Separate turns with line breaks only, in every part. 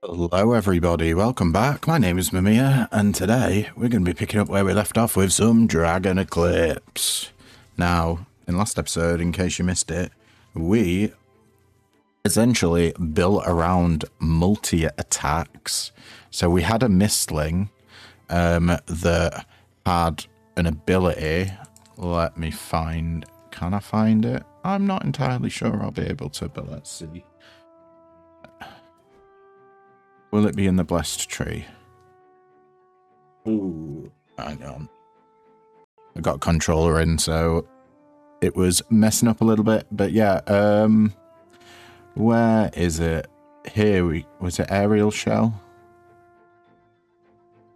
Hello everybody, welcome back. My name is Mamiya, and today we're going to be picking up where we left off with some Dragon Eclipse. Now, in last episode, in case you missed it, we essentially built around multi-attacks. So we had a Mystling that had an ability. Let me find... Can I find it? I'm not entirely sure I'll be able to, but let's see. Will it be in the blessed tree? Ooh, hang on. I got a controller in, so it was messing up a little bit. But yeah, where is it? Here was it aerial shell?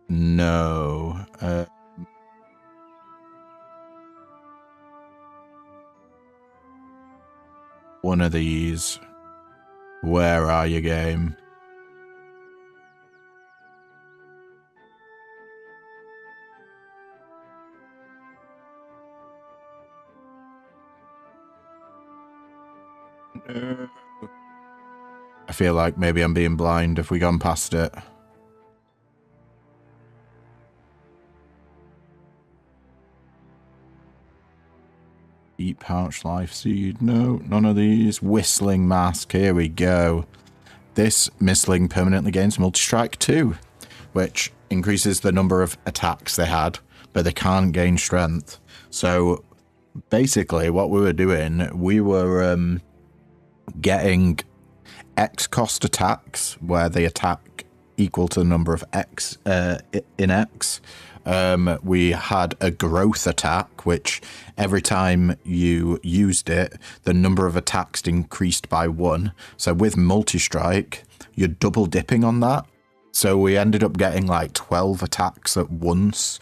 No. One of these. Where are you, game? I feel like maybe I'm being blind if we gone past it. Eat pouch life seed. No, none of these. Whistling mask. Here we go. This Mystling permanently gains multi-strike 2, which increases the number of attacks they had, but they can't gain strength. So basically what we were doing, we were getting X cost attacks where they attack equal to the number of X in X. We had a growth attack, which every time you used it, the number of attacks increased by 1. So with multi-strike, you're double dipping on that. So we ended up getting like 12 attacks at once.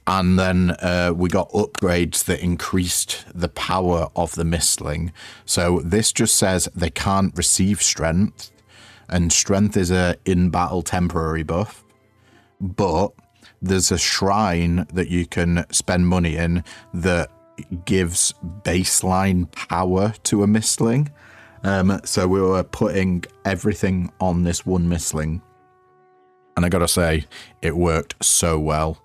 And then we got upgrades that increased the power of the Mystling. So this just says they can't receive strength, and strength is a in-battle temporary buff. But there's a shrine that you can spend money in that gives baseline power to a Mystling. So we were putting everything on this one Mystling. And I gotta say, it worked so well.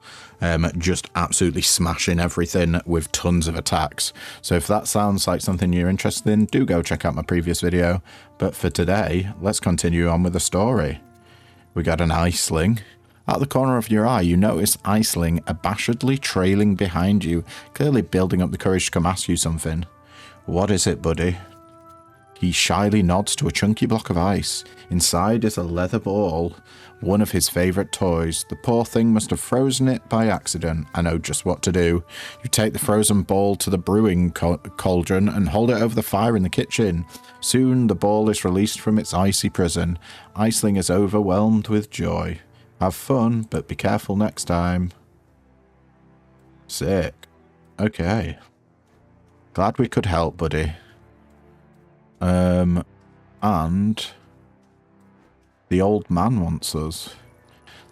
Just absolutely smashing everything with tons of attacks. So if that sounds like something you're interested in, do go check out my previous video. But for today, let's continue on with the story. We got an Iceling. Out the corner of your eye, you notice Iceling abashedly trailing behind you, clearly building up the courage to come ask you something. What is it, buddy? He shyly nods to a chunky block of ice. Inside is a leather ball, one of his favourite toys. The poor thing must have frozen it by accident. I know just what to do. You take the frozen ball to the brewing cauldron and hold it over the fire in the kitchen. Soon the ball is released from its icy prison. Iceling is overwhelmed with joy. Have fun, but be careful next time. Sick. Okay. Glad we could help, buddy. And the old man wants us.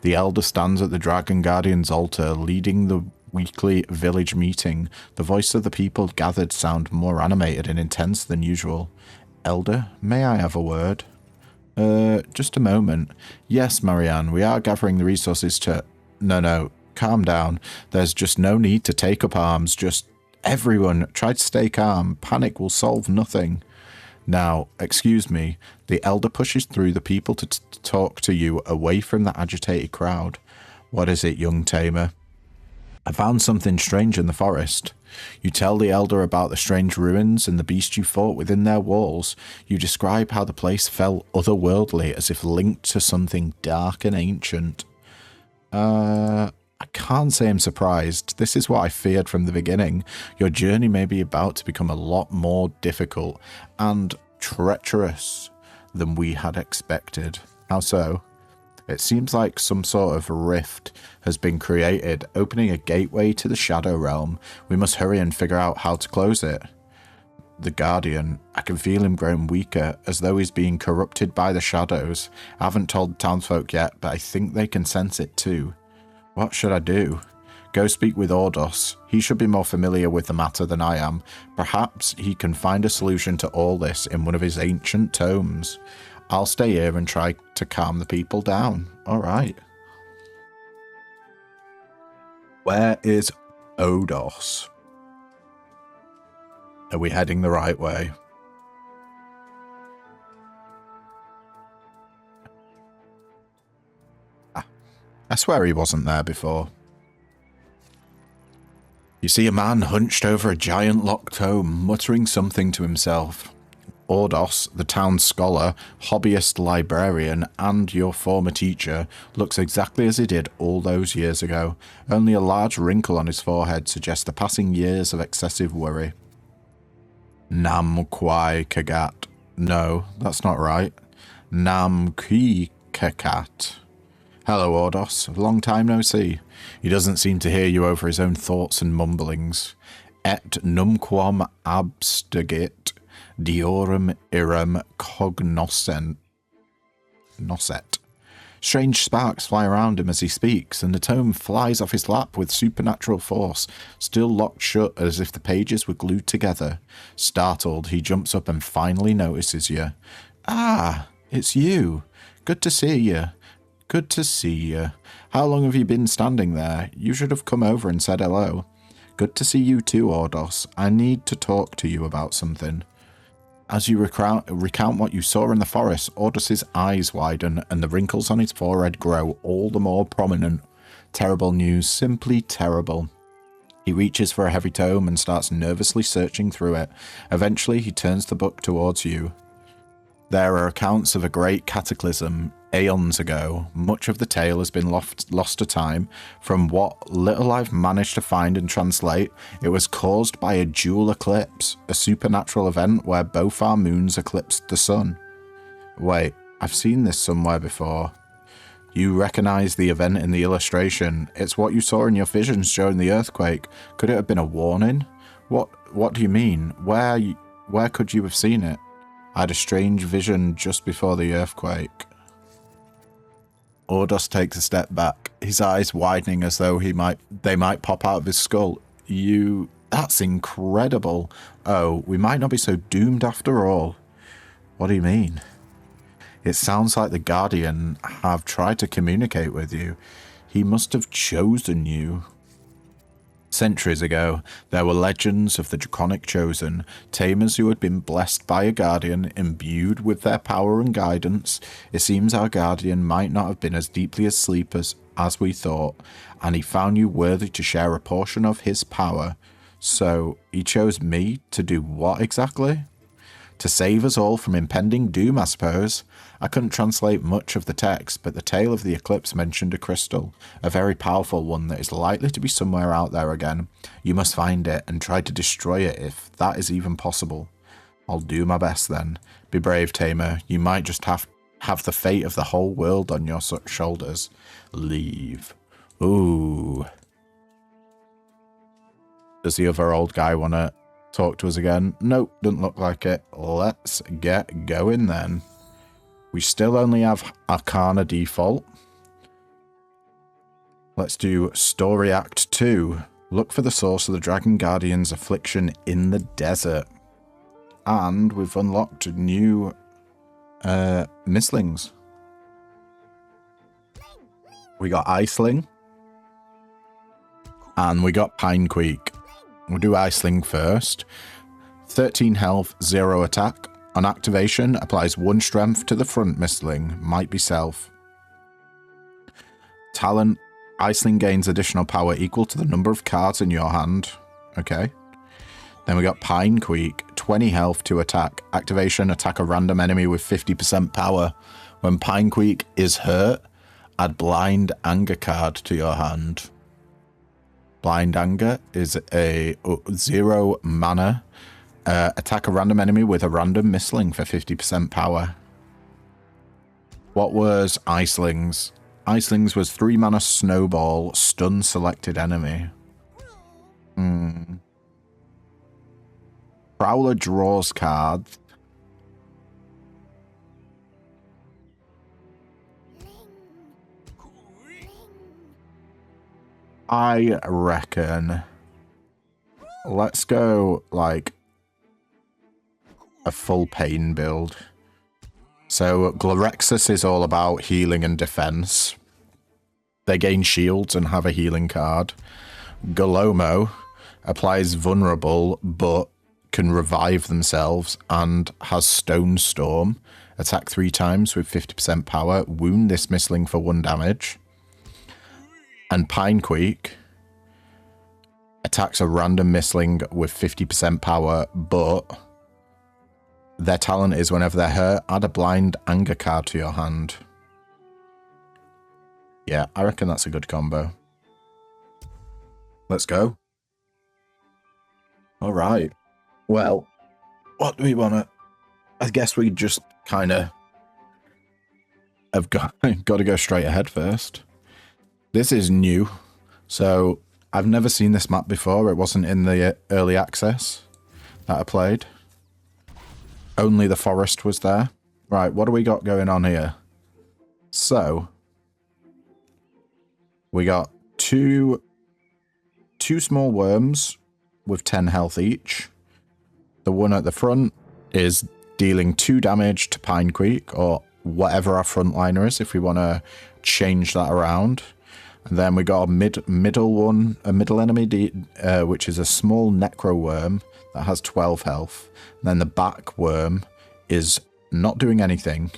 The elder stands at the Dragon Guardian's altar, leading the weekly village meeting. The voice of the people gathered sound more animated and intense than usual. Elder, may I have a word? Just a moment. Yes, Marianne, we are gathering the resources to... No, calm down. There's just no need to take up arms. Just everyone, try to stay calm. Panic will solve nothing. Now, excuse me, the elder pushes through the people to talk to you away from the agitated crowd. What is it, young Tamer? I found something strange in the forest. You tell the elder about the strange ruins and the beast you fought within their walls. You describe how the place felt otherworldly, as if linked to something dark and ancient. I can't say I'm surprised. This is what I feared from the beginning. Your journey may be about to become a lot more difficult and treacherous than we had expected. How so? It seems like some sort of rift has been created, opening a gateway to the Shadow Realm. We must hurry and figure out how to close it. The Guardian, I can feel him growing weaker, as though he's being corrupted by the shadows. I haven't told the townsfolk yet, but I think they can sense it too. What should I do? Go speak with Ordos. He should be more familiar with the matter than I am. Perhaps he can find a solution to all this in one of his ancient tomes. I'll stay here and try to calm the people down. All right. Where is Odos? Are we heading the right way? I swear he wasn't there before. You see a man hunched over a giant locked tome, muttering something to himself. Ordos, the town scholar, hobbyist librarian, and your former teacher, looks exactly as he did all those years ago. Only a large wrinkle on his forehead suggests the passing years of excessive worry. Nam Kwai Kagat. No, that's not right. Nam Ki Kakat. Hello, Ordos. Long time no see. He doesn't seem to hear you over his own thoughts and mumblings. Et numquam abstigit diorum iram cognoscent. Strange sparks fly around him as he speaks, and the tome flies off his lap with supernatural force, still locked shut as if the pages were glued together. Startled, he jumps up and finally notices you. Ah, it's you. Good to see you. Good to see you. How long have you been standing there? You should have come over and said hello. Good to see you too, Ordos. I need to talk to you about something. As you recount what you saw in the forest, Ordos's eyes widen and the wrinkles on his forehead grow all the more prominent. Terrible news, simply terrible. He reaches for a heavy tome and starts nervously searching through it. Eventually, he turns the book towards you. There are accounts of a great cataclysm aeons ago. Much of the tale has been lost to time. From what little I've managed to find and translate, it was caused by a dual eclipse, a supernatural event where both our moons eclipsed the sun. Wait, I've seen this somewhere before. You recognize the event in the illustration. It's what you saw in your visions during the earthquake. Could it have been a warning? What do you mean? Where could you have seen it? I had a strange vision just before the earthquake. Ordos takes a step back, his eyes widening as though they might pop out of his skull. That's incredible. Oh, we might not be so doomed after all. What do you mean? It sounds like the Guardian have tried to communicate with you. He must have chosen you. Centuries ago, there were legends of the Draconic Chosen, tamers who had been blessed by a guardian, imbued with their power and guidance. It seems our guardian might not have been as deeply asleep as we thought, and he found you worthy to share a portion of his power. So, he chose me to do what exactly? To save us all from impending doom, I suppose. I couldn't translate much of the text, but the tale of the eclipse mentioned a crystal, a very powerful one that is likely to be somewhere out there again. You must find it and try to destroy it if that is even possible. I'll do my best then. Be brave, Tamer. You might just have the fate of the whole world on your shoulders. Leave. Ooh. Does the other old guy want to talk to us again? Nope, doesn't look like it. Let's get going then. We still only have Arcana default. Let's do Story Act 2. Look for the source of the Dragon Guardian's affliction in the desert. And we've unlocked new Mystlings. We got Iceling. And we got Pinequeak. We'll do Iceling first. 13 health, 0 attack. On activation, applies 1 strength to the front Mystling. Might be self. Talent. Iceling gains additional power equal to the number of cards in your hand. Okay. Then we got Pinequeak. 20 health, 2 attack. Activation, attack a random enemy with 50% power. When Pinequeak is hurt, add Blind Anger card to your hand. Blind Anger is a 0 mana. Attack a random enemy with a random Mystling for 50% power. What was Iceling's? Iceling's was 3 mana snowball, stun selected enemy. Prowler draws cards. I reckon let's go like a full pain build. So Glorexus is all about healing and defense. They gain shields and have a healing card. Golomo applies vulnerable but can revive themselves and has Stone Storm. Attack 3 times with 50% power. Wound this Mystling for 1 damage. And Pinequeak attacks a random Mystling with 50% power, but their talent is whenever they're hurt, add a blind anger card to your hand. Yeah, I reckon that's a good combo. Let's go. All right. Well, what do we want to... I guess we just kind of have got to go straight ahead first. This is new, so I've never seen this map before. It wasn't in the early access that I played. Only the forest was there. Right, what do we got going on here? So, we got two small worms with 10 health each. The one at the front is dealing 2 damage to Pinequeak, or whatever our frontliner is, if we want to change that around. And then we got a middle enemy, which is a small necro worm that has 12 health. And then the back worm is not doing anything.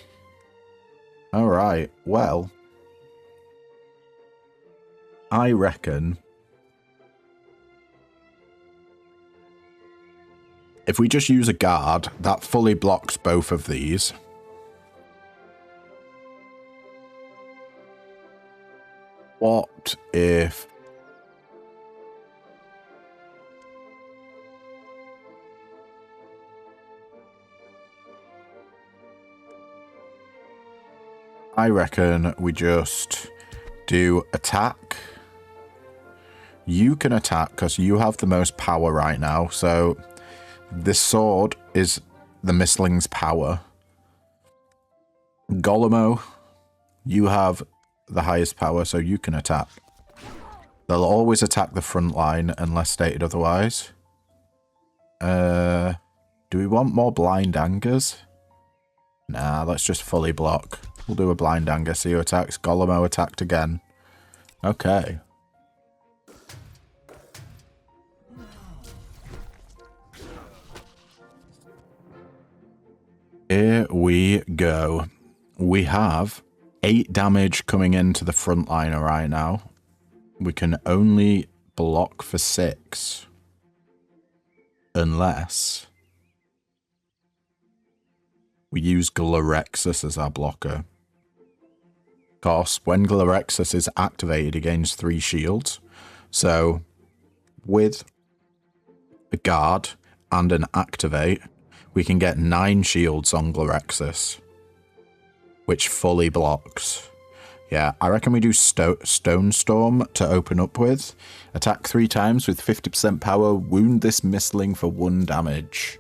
Alright, well, I reckon if we just use a guard, that fully blocks both of these. What if... I reckon we just do attack. You can attack because you have the most power right now, so this sword is the Mystling's power. Golomo, you have the highest power, so you can attack. They'll always attack the front line unless stated otherwise. Do we want more blind angers? Nah, let's just fully block. We'll do a blind anger. See who attacks. Golomo attacked again. Okay. Here we go. We have 8 damage coming into the frontliner right now. We can only block for 6. Unless we use Glorexus as our blocker. Of course, when Glorexus is activated, he gains 3 shields. So, with a guard and an activate, we can get 9 shields on Glorexus, which fully blocks. Yeah, I reckon we do Stone Storm to open up with. Attack 3 times with 50% power. Wound this Mystling for 1 damage.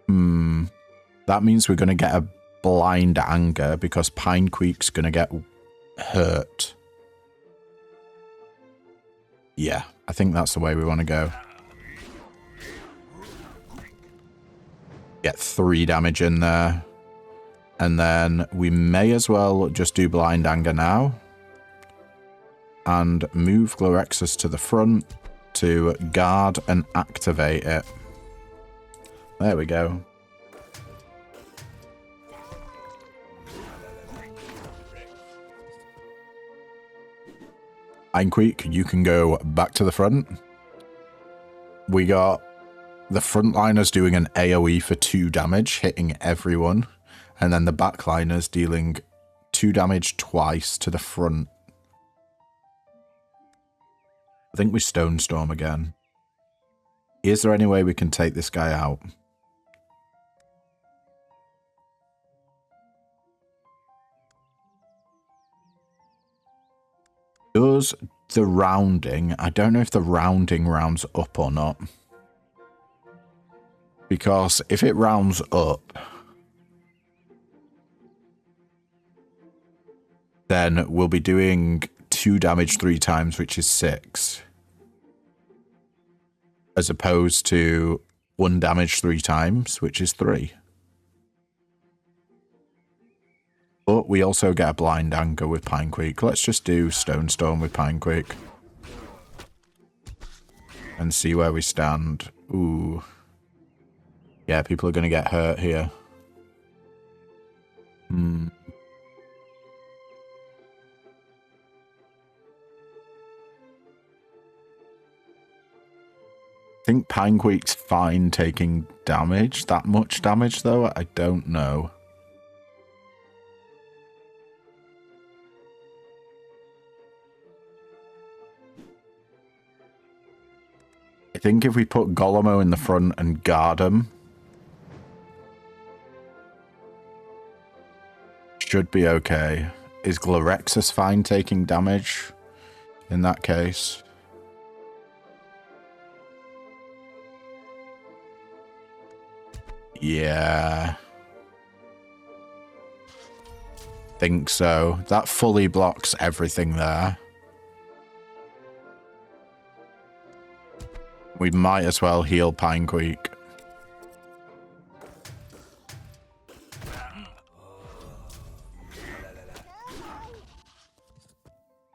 That means we're going to get a blind anger because Pinequeak's going to get hurt. Yeah, I think that's the way we want to go. Get 3 damage in there. And then we may as well just do blind anger now. And move Glorexus to the front to guard and activate it. There we go. Pinequeak, you can go back to the front. We got the frontliners doing an AoE for 2 damage, hitting everyone. And then the backliners dealing 2 damage twice to the front. I think we Stone Storm again. Is there any way we can take this guy out? Does the rounding... I don't know if the rounding rounds up or not. Because if it rounds up... then we'll be doing 2 damage 3 times, which is 6. As opposed to 1 damage 3 times, which is 3. but we also get a blind anchor with Pinequake. Let's just do Stone Storm with Pinequake. And see where we stand. Ooh. Yeah, people are going to get hurt here. Hmm. I think Pinequake's fine taking damage. That much damage, though? I don't know. I think if we put Golemo in the front and guard him, should be okay. Is Glorexus fine taking damage in that case? Yeah. Think so. That fully blocks everything there. We might as well heal Pinequake.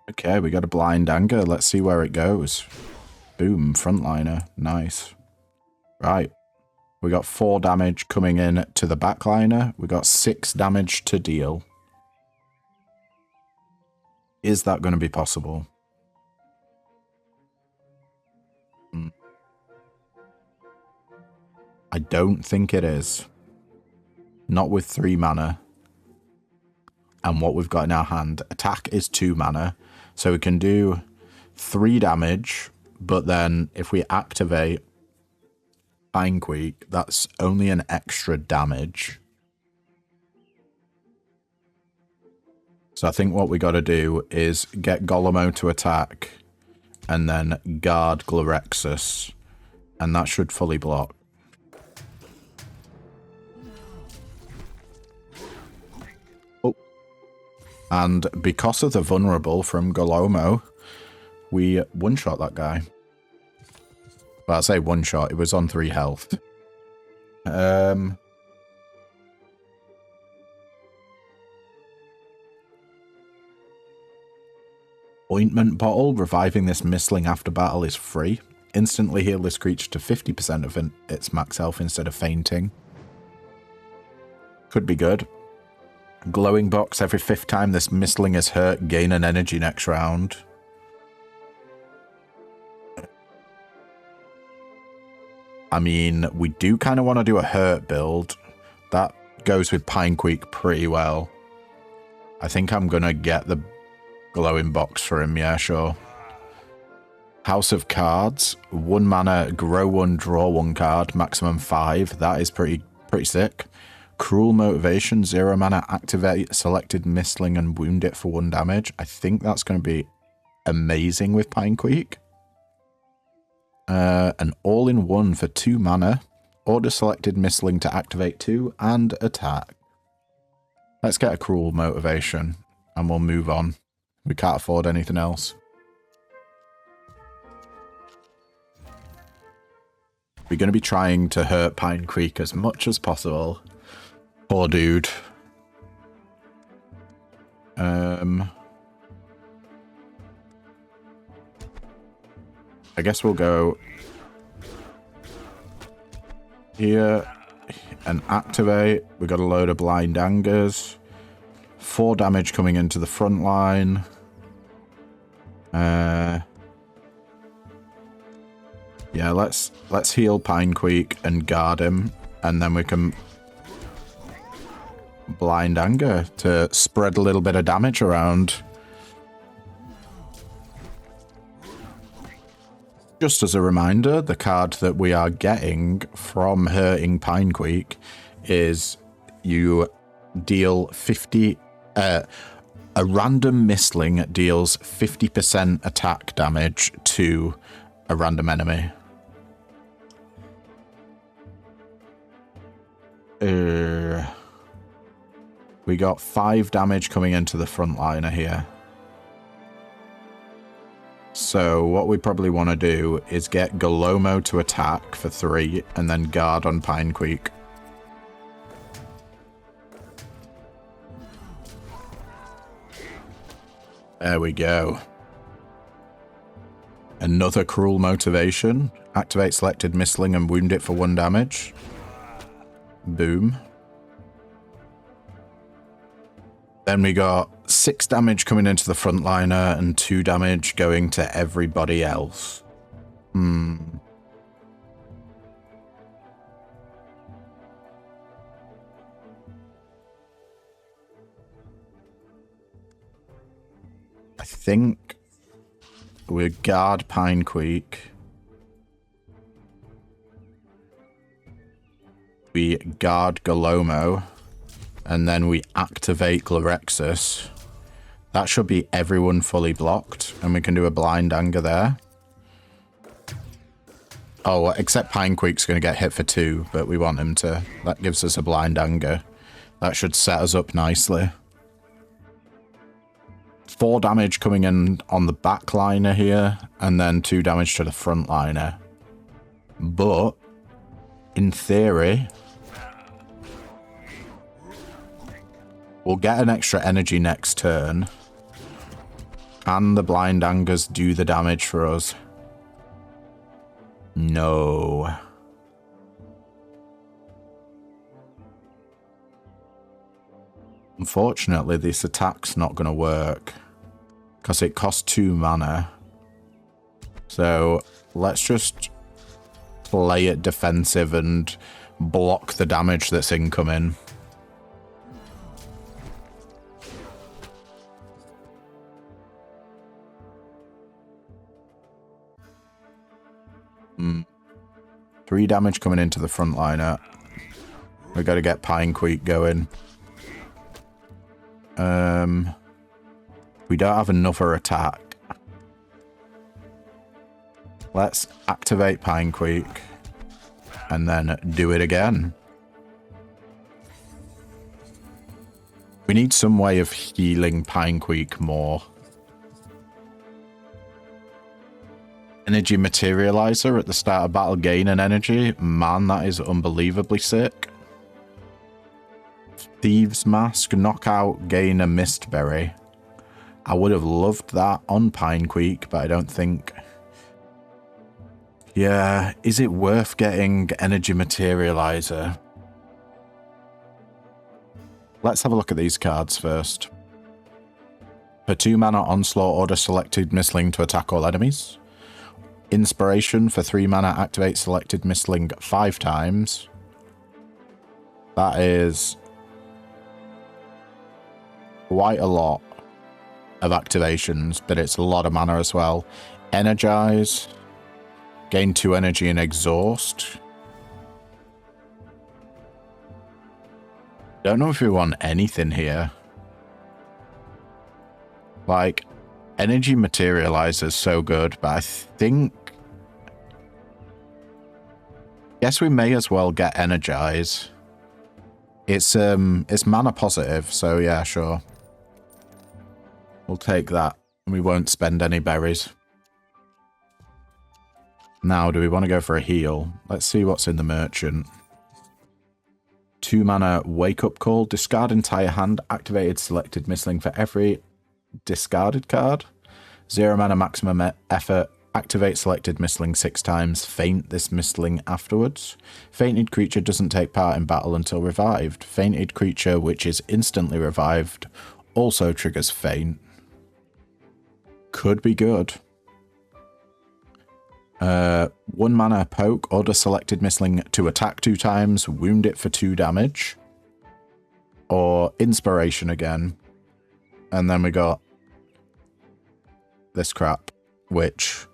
Okay, we got a blind anger. Let's see where it goes. Boom, frontliner. Nice. Right. We got 4 damage coming in to the backliner. We got 6 damage to deal. Is that going to be possible? I don't think it is. Not with 3 mana. And what we've got in our hand. Attack is 2 mana. So we can do 3 damage. But then if we activate Pinequake, that's only an extra damage. So I think what we got to do is get Golemo to attack. And then guard Glorexus. And that should fully block. And because of the vulnerable from Golemo, we one-shot that guy. Well, I say one-shot, it was on 3 health. Ointment bottle, reviving this Mystling after battle is free. Instantly heal this creature to 50% of its max health instead of fainting. Could be good. Glowing box, every 5th time this Mystling is hurt, gain an energy next round. I mean, we do kind of want to do a hurt build. That goes with Pinequake pretty well. I think I'm going to get the glowing box for him, yeah, sure. House of Cards, 1 mana, grow 1, draw 1 card, maximum 5. That is pretty sick. Cruel Motivation, 0 mana, activate selected Mystling and wound it for 1 damage. I think that's going to be amazing with Pinequake. An all-in-one for 2 mana. Order selected Mystling to activate 2 and attack. Let's get a Cruel Motivation and we'll move on. We can't afford anything else. We're going to be trying to hurt Pinequake as much as possible. Poor dude. I guess we'll go here and activate. We got a load of blind angers. 4 damage coming into the front line. Yeah, let's heal Pinequake and guard him, and then we can blind anger to spread a little bit of damage around. Just as a reminder, the card that we are getting from hurting Pinequake is you deal 50... a random Mystling deals 50% attack damage to a random enemy. We got 5 damage coming into the frontliner here. So what we probably want to do is get Golemo to attack for 3 and then guard on Pinequake. There we go. Another cruel motivation. Activate selected Mystling and wound it for 1 damage. Boom. Then we got 6 damage coming into the frontliner and 2 damage going to everybody else. I think we guard Pinequeak. We guard Galomo. And then we activate Glorexus. That should be everyone fully blocked. And we can do a blind anger there. Oh, except Pinequeak's going to get hit for 2, but we want him to. That gives us a blind anger. That should set us up nicely. 4 damage coming in on the backliner here, and then 2 damage to the frontliner. But, in theory, we'll get an extra energy next turn. Can the blind angers do the damage for us? No. Unfortunately, this attack's not going to work. Because it costs 2 mana. So, let's just play it defensive and block the damage that's incoming. Three damage coming into the frontliner. We've got to get Pinequeak going. We don't have another attack. Let's activate Pinequeak and then do it again. We need some way of healing Pinequeak more. Energy Materializer at the start of battle, gain an energy. Man, that is unbelievably sick. Thieves Mask, knockout, gain a Mistberry. I would have loved that on Pinequeak, but I don't think... Yeah, is it worth getting Energy Materializer? Let's have a look at these cards first. For 2 mana, Onslaught, order selected Mystling to attack all enemies. Inspiration, for 3 mana, activate selected Mystling 5 times. That is quite a lot of activations, but it's a lot of mana as well. Energize, gain 2 energy and exhaust. Don't know if we want anything here. Like, Energy Materializer is so good, but I think... Guess we may as well get Energize. It's mana positive, so yeah, sure. We'll take that, and we won't spend any berries. Now, do we want to go for a heal? Let's see what's in the merchant. 2 mana, Wake Up Call, discard entire hand, activated selected Mystling for every discarded card. 0 mana, maximum effort, activate selected Mystling 6 times, faint this Mystling afterwards. Fainted creature doesn't take part in battle until revived. Fainted creature which is instantly revived also triggers faint. Could be good. 1 mana, Poke, order selected Mystling to attack 2 times, wound it for 2 damage. Or Inspiration again. And then we got this crap, which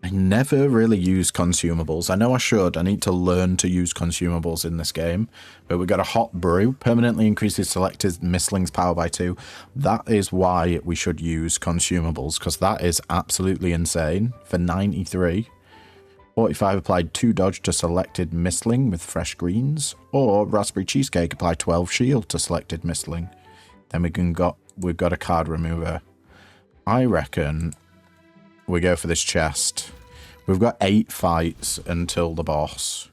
I never really use consumables. I know I should. I need to learn to use consumables in this game. But we got a Hot Brew, permanently increases selected Mystling's power by 2. That is why we should use consumables, because that is absolutely insane. For 93. 45 applied 2 dodge to selected Mystling with fresh greens. Or Raspberry Cheesecake, apply 12 shield to selected Mystling. Then we've got a card remover. I reckon we go for this chest. We've got 8 fights until the boss.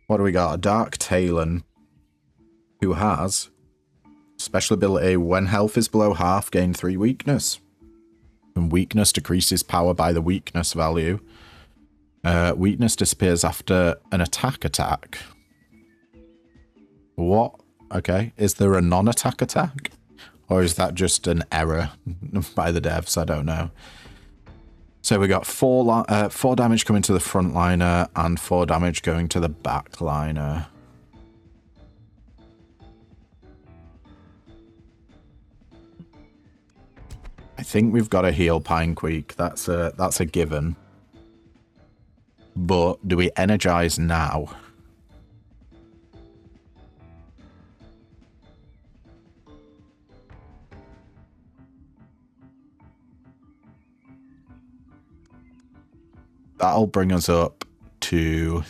What do we got? A Dark Talon, who has special ability, when health is below half, gain 3 weakness. And weakness decreases power by the weakness value. Weakness disappears after an attack. What? Okay. Is there a non-attack attack? Or is that just an error by the devs? I don't know. So we got 4 damage coming to the front liner and 4 damage going to the back liner. I think we've got to heal Pinequeak. That's a given. But do we energize now? That'll bring us up to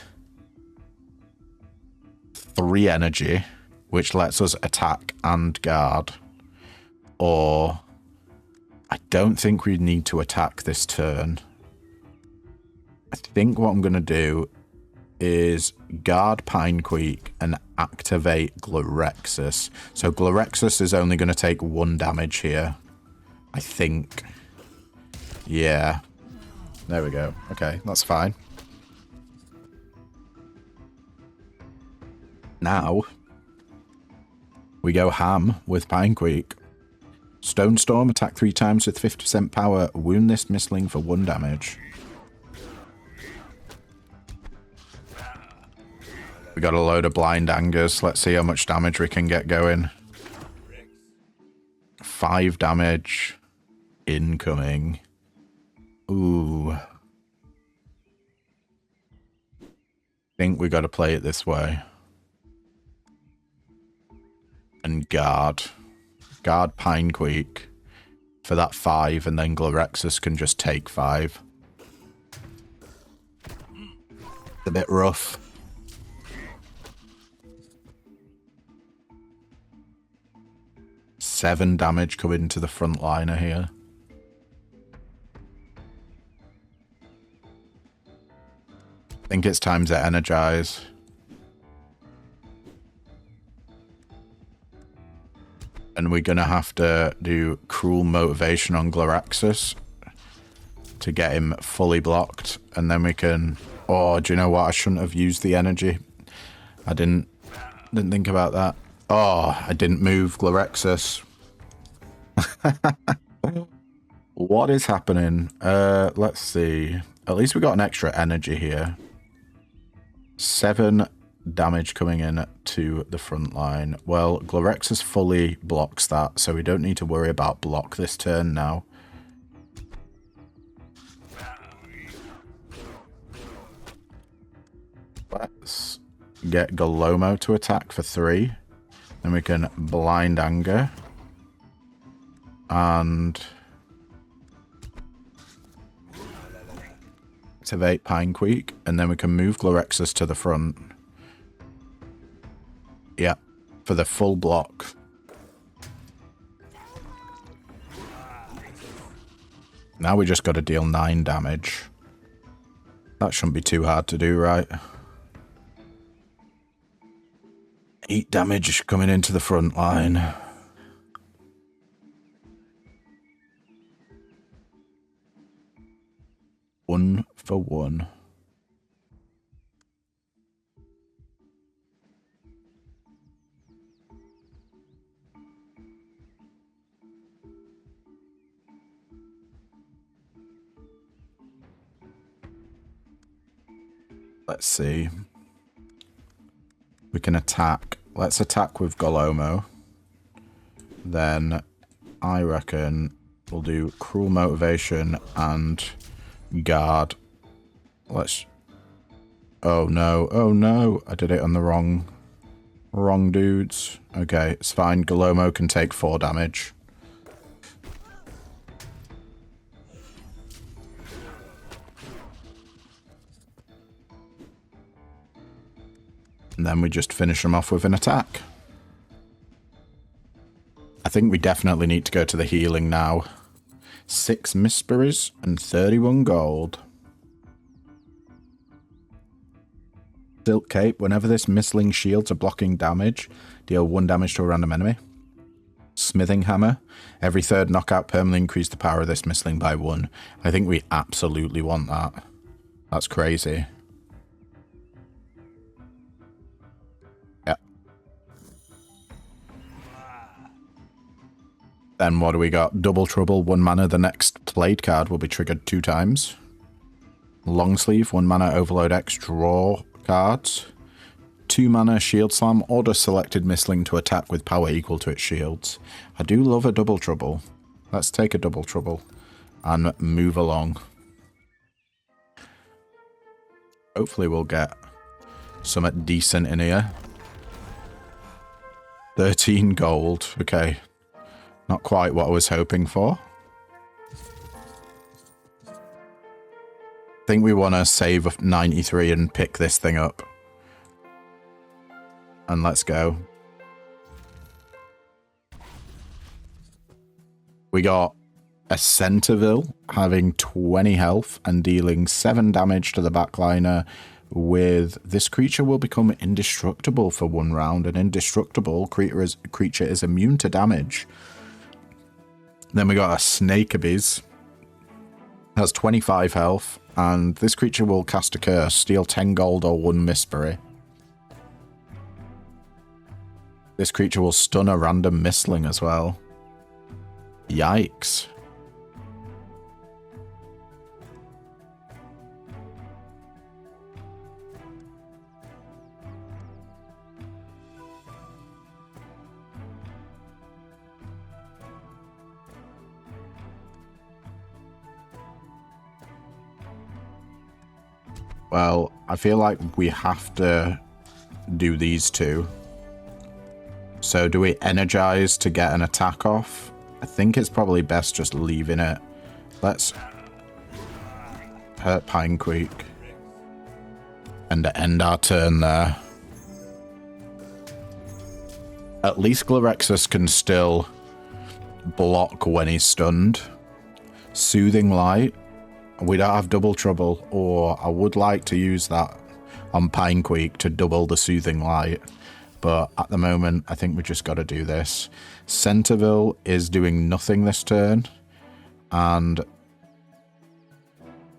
3 energy, which lets us attack and guard. Or I don't think we need to attack this turn. I think what I'm going to do is guard Pinequeak and activate Glorexus. So Glorexus is only going to take 1 damage here. I think. Yeah. There we go. Okay, that's fine. Now, we go ham with Pinequeak. Stone Storm, attack 3 times with 50% power. Wound this Mystling for 1 damage. We got a load of blind angers. Let's see how much damage we can get going. 5 damage incoming. Ooh. Think we got to play it this way. And guard Pinequeak for that 5, and then Glorexus can just take 5. It's a bit rough. Seven damage coming to the front liner here. I think it's time to energize. And we're going to have to do Cruel Motivation on Glorexus to get him fully blocked. And then we can... Oh, do you know what? I shouldn't have used the energy. I didn't think about that. Oh, I didn't move Glorexus. What is happening? Let's see. At least we got an extra energy here. 7 damage coming in to the front line. Well, Glorexus fully blocks that, so we don't need to worry about block this turn now. Let's get Galomo to attack for 3. Then we can Blind Anger. And activate Pinequeak. And then we can move Glorexus to the front. Yeah, for the full block. Now we just got to deal 9 damage. That shouldn't be too hard to do, right? 8 damage coming into the front line. One for one. Let's see. We can attack. Let's attack with Galomo. Then I reckon we'll do Cruel Motivation and Guard. Let's... Oh no, oh no. I did it on the wrong dudes. Okay, it's fine. Galomo can take 4 damage. And then we just finish them off with an attack. I think we definitely need to go to the healing now. 6 Mistberries and 31 gold. Silk Cape. Whenever this Mystling shields are blocking damage, deal 1 damage to a random enemy. Smithing hammer. Every third knockout permanently increase the power of this Mystling by 1. I think we absolutely want that. That's crazy. Yeah. Then what do we got? Double Trouble, 1 mana. The next played card will be triggered 2 times. Long Sleeve, 1 mana. Overload X, draw cards. 2 mana Shield Slam. Order selected Mystling to attack with power equal to its shields. I do love a Double Trouble. Let's take a Double Trouble and move along. Hopefully we'll get something decent in here. 13 gold. Okay. Not quite what I was hoping for. I think we want to save 93 and pick this thing up. And let's go. We got a Centerville having 20 health and dealing 7 damage to the backliner with this creature will become indestructible for 1 round. An indestructible creature is immune to damage. Then we got a Snakeabyss. Has 25 health and this creature will cast a curse, steal 10 gold or 1 Mystery. This creature will stun a random Mystling as well. Yikes. Well, I feel like we have to do these 2. So do we energize to get an attack off? I think it's probably best just leaving it. Let's hurt Pinequeak and end our turn there. At least Glorexus can still block when he's stunned. Soothing Light. We don't have Double Trouble, or I would like to use that on Pinequeak to double the Soothing Light. But at the moment, I think we just got to do this. Centerville is doing nothing this turn. And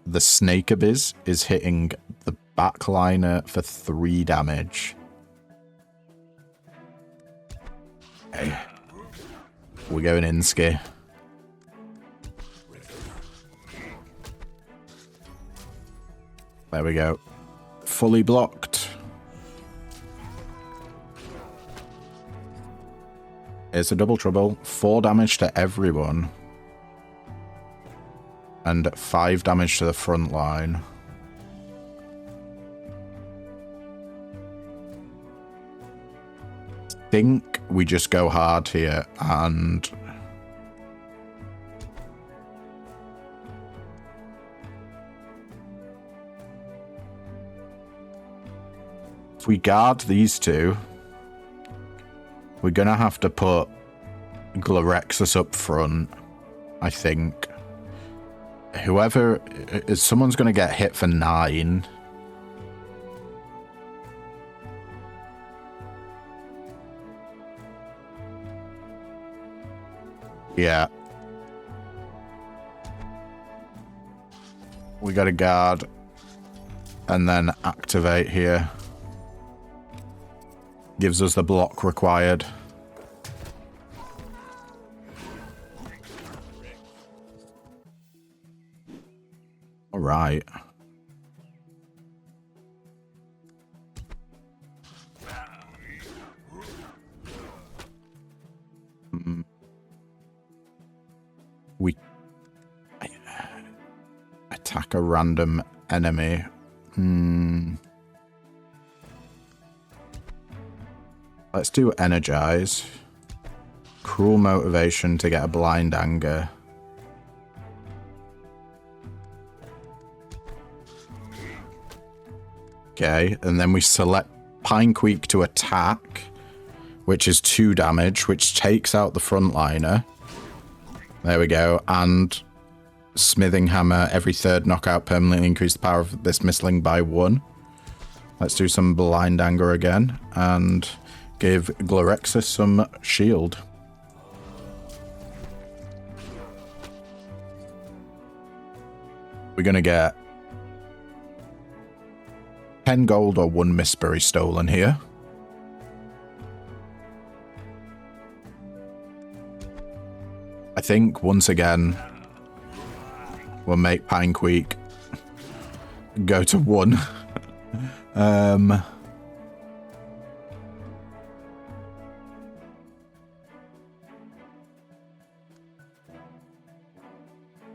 the Snakeabyss is hitting the backliner for 3 damage. Okay. We're going Inski. There we go. Fully blocked. It's a Double Trouble. 4 damage to everyone. And 5 damage to the front line. I think we just go hard here and... if we guard these 2... we're going to have to put Glorexus up front, I think. Whoever... someone's going to get hit for 9. Yeah. We got to guard and then activate here. Gives us the block required. All right. We attack a random enemy. Let's do Energize. Cruel Motivation to get a Blind Anger. Okay, and then we select Pinequeak to attack, which is 2 damage, which takes out the frontliner. There we go, and Smithing Hammer, every 3rd knockout permanently increase the power of this Mystling by 1. Let's do some Blind Anger again, and give Glorexus some shield. We're going to get 10 gold or 1 Mistberry stolen here. I think, once again, we'll make Pine Creek go to 1.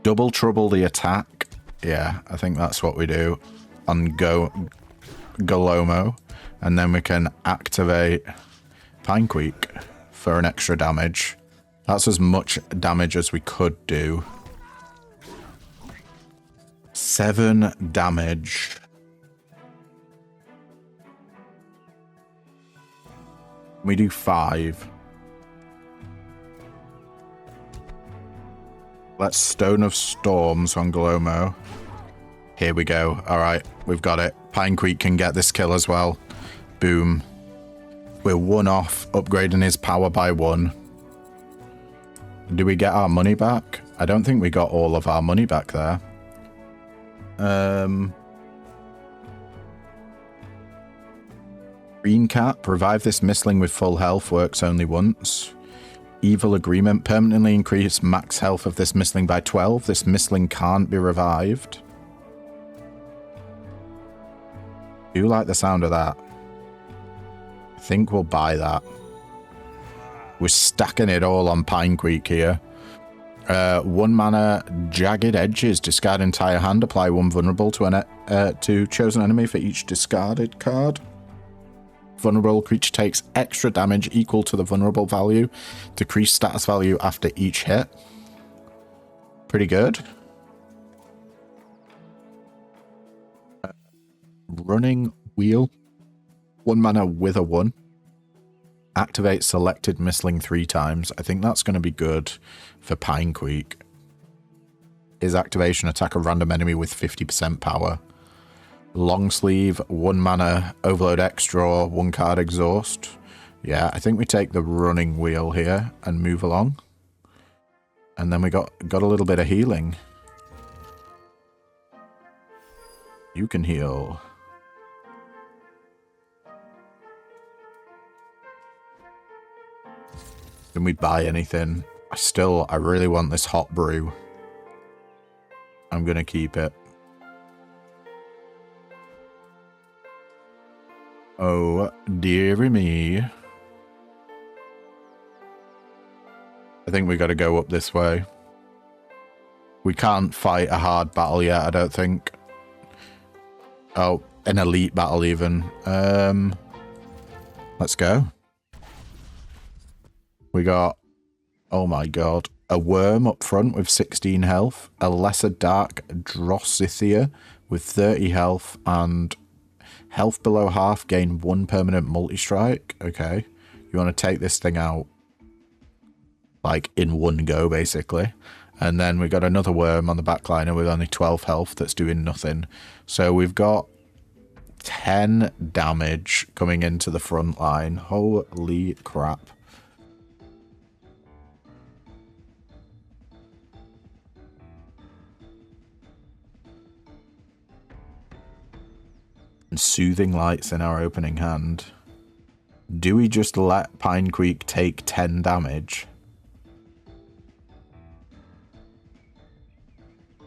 Double trouble the attack. Yeah, I think that's what we do on Golomo. And then we can activate Pine Creek for an extra damage. That's as much damage as we could do. 7 damage. We do 5. Let's Stone of Storms on Golomo. Here we go. Alright, we've got it. Pine Creek can get this kill as well. Boom. We're 1 off, upgrading his power by 1. Do we get our money back? I don't think we got all of our money back there. Green Cap, revive this Mystling with full health, works only once. Evil Agreement, permanently increase max health of this Mystling by 12. This Mystling can't be revived. Do like the sound of that. I think we'll buy that. We're stacking it all on Pine Creek here. 1 mana, Jagged Edges. Discard entire hand. Apply 1 vulnerable to chosen enemy for each discarded card. Vulnerable creature takes extra damage equal to the vulnerable value. Decrease status value after each hit. Pretty good. Running Wheel. 1 mana with a 1. Activate selected Mystling 3 times. I think that's going to be good for Pine Creek. His activation, attack a random enemy with 50% power. Long Sleeve, 1 mana, Overload X, draw 1 card, exhaust. Yeah, I think we take the Running Wheel here and move along. And then we got a little bit of healing. You can heal. Can we buy anything? I really want this hot brew. I'm gonna keep it. Oh, dearie me. I think we gotta go up this way. We can't fight a hard battle yet, I don't think. Oh, an elite battle even. Let's go. We got, oh my god, a worm up front with 16 health, a lesser dark Drossithia with 30 health, and health below half, gain 1 permanent multi-strike. Okay, you want to take this thing out, like, in 1 go, basically. And then we got another worm on the backliner with only 12 health that's doing nothing. So we've got 10 damage coming into the front line. Holy crap. And Soothing Lights in our opening hand. Do we just let Pine Creek take 10 damage?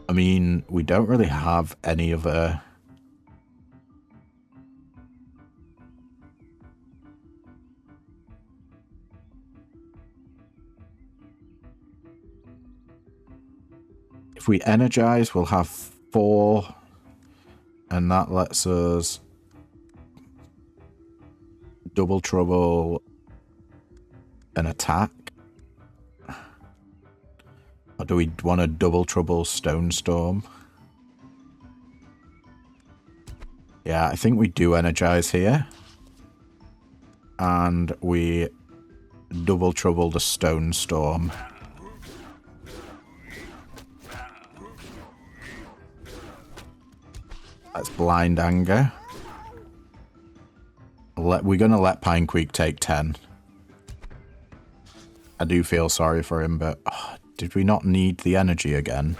I mean, we don't really have any other... If we energize, we'll have 4... And that lets us double trouble an attack. Or do we want to double trouble Stone Storm? Yeah, I think we do energize here. And we double trouble the Stone Storm. That's Blind Anger. We're going to let Pine Creek take 10. I do feel sorry for him, but... Oh, did we not need the energy again?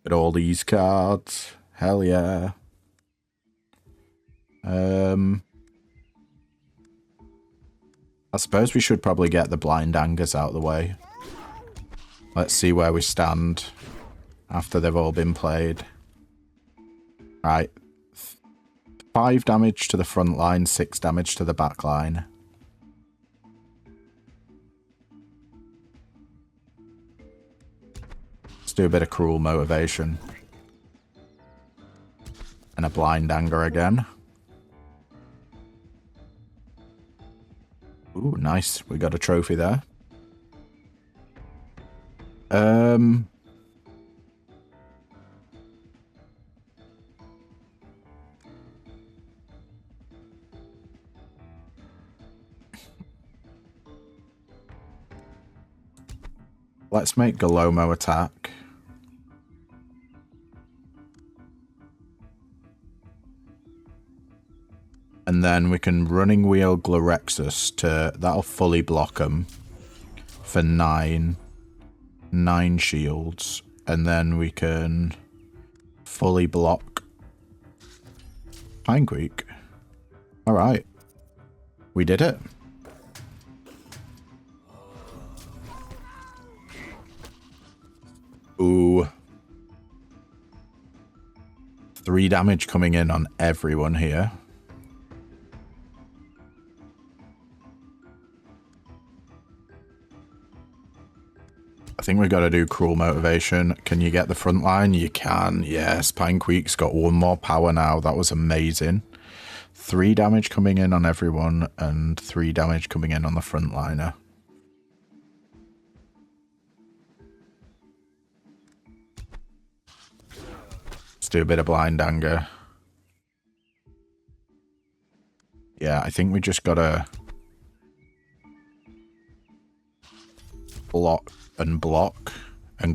At all these cards. Hell yeah. I suppose we should probably get the blind angers out of the way. Let's see where we stand after they've all been played. Right. 5 damage to the front line, 6 damage to the back line. Let's do a bit of cruel motivation. And a blind anger again. Ooh, nice. We got a trophy there. Let's make Galomo attack. And then we can Running Wheel Glorexus to... That'll fully block him for 9 shields. And then we can fully block Pine Creek. Alright. We did it. Ooh. 3 damage coming in on everyone here. I think we've got to do Cruel Motivation. Can you get the front line? You can. Yes, Pine Creek's got 1 more power now. That was amazing. 3 damage coming in on everyone and 3 damage coming in on the frontliner. Let's do a bit of blind anger. Yeah, I think we just gotta block, and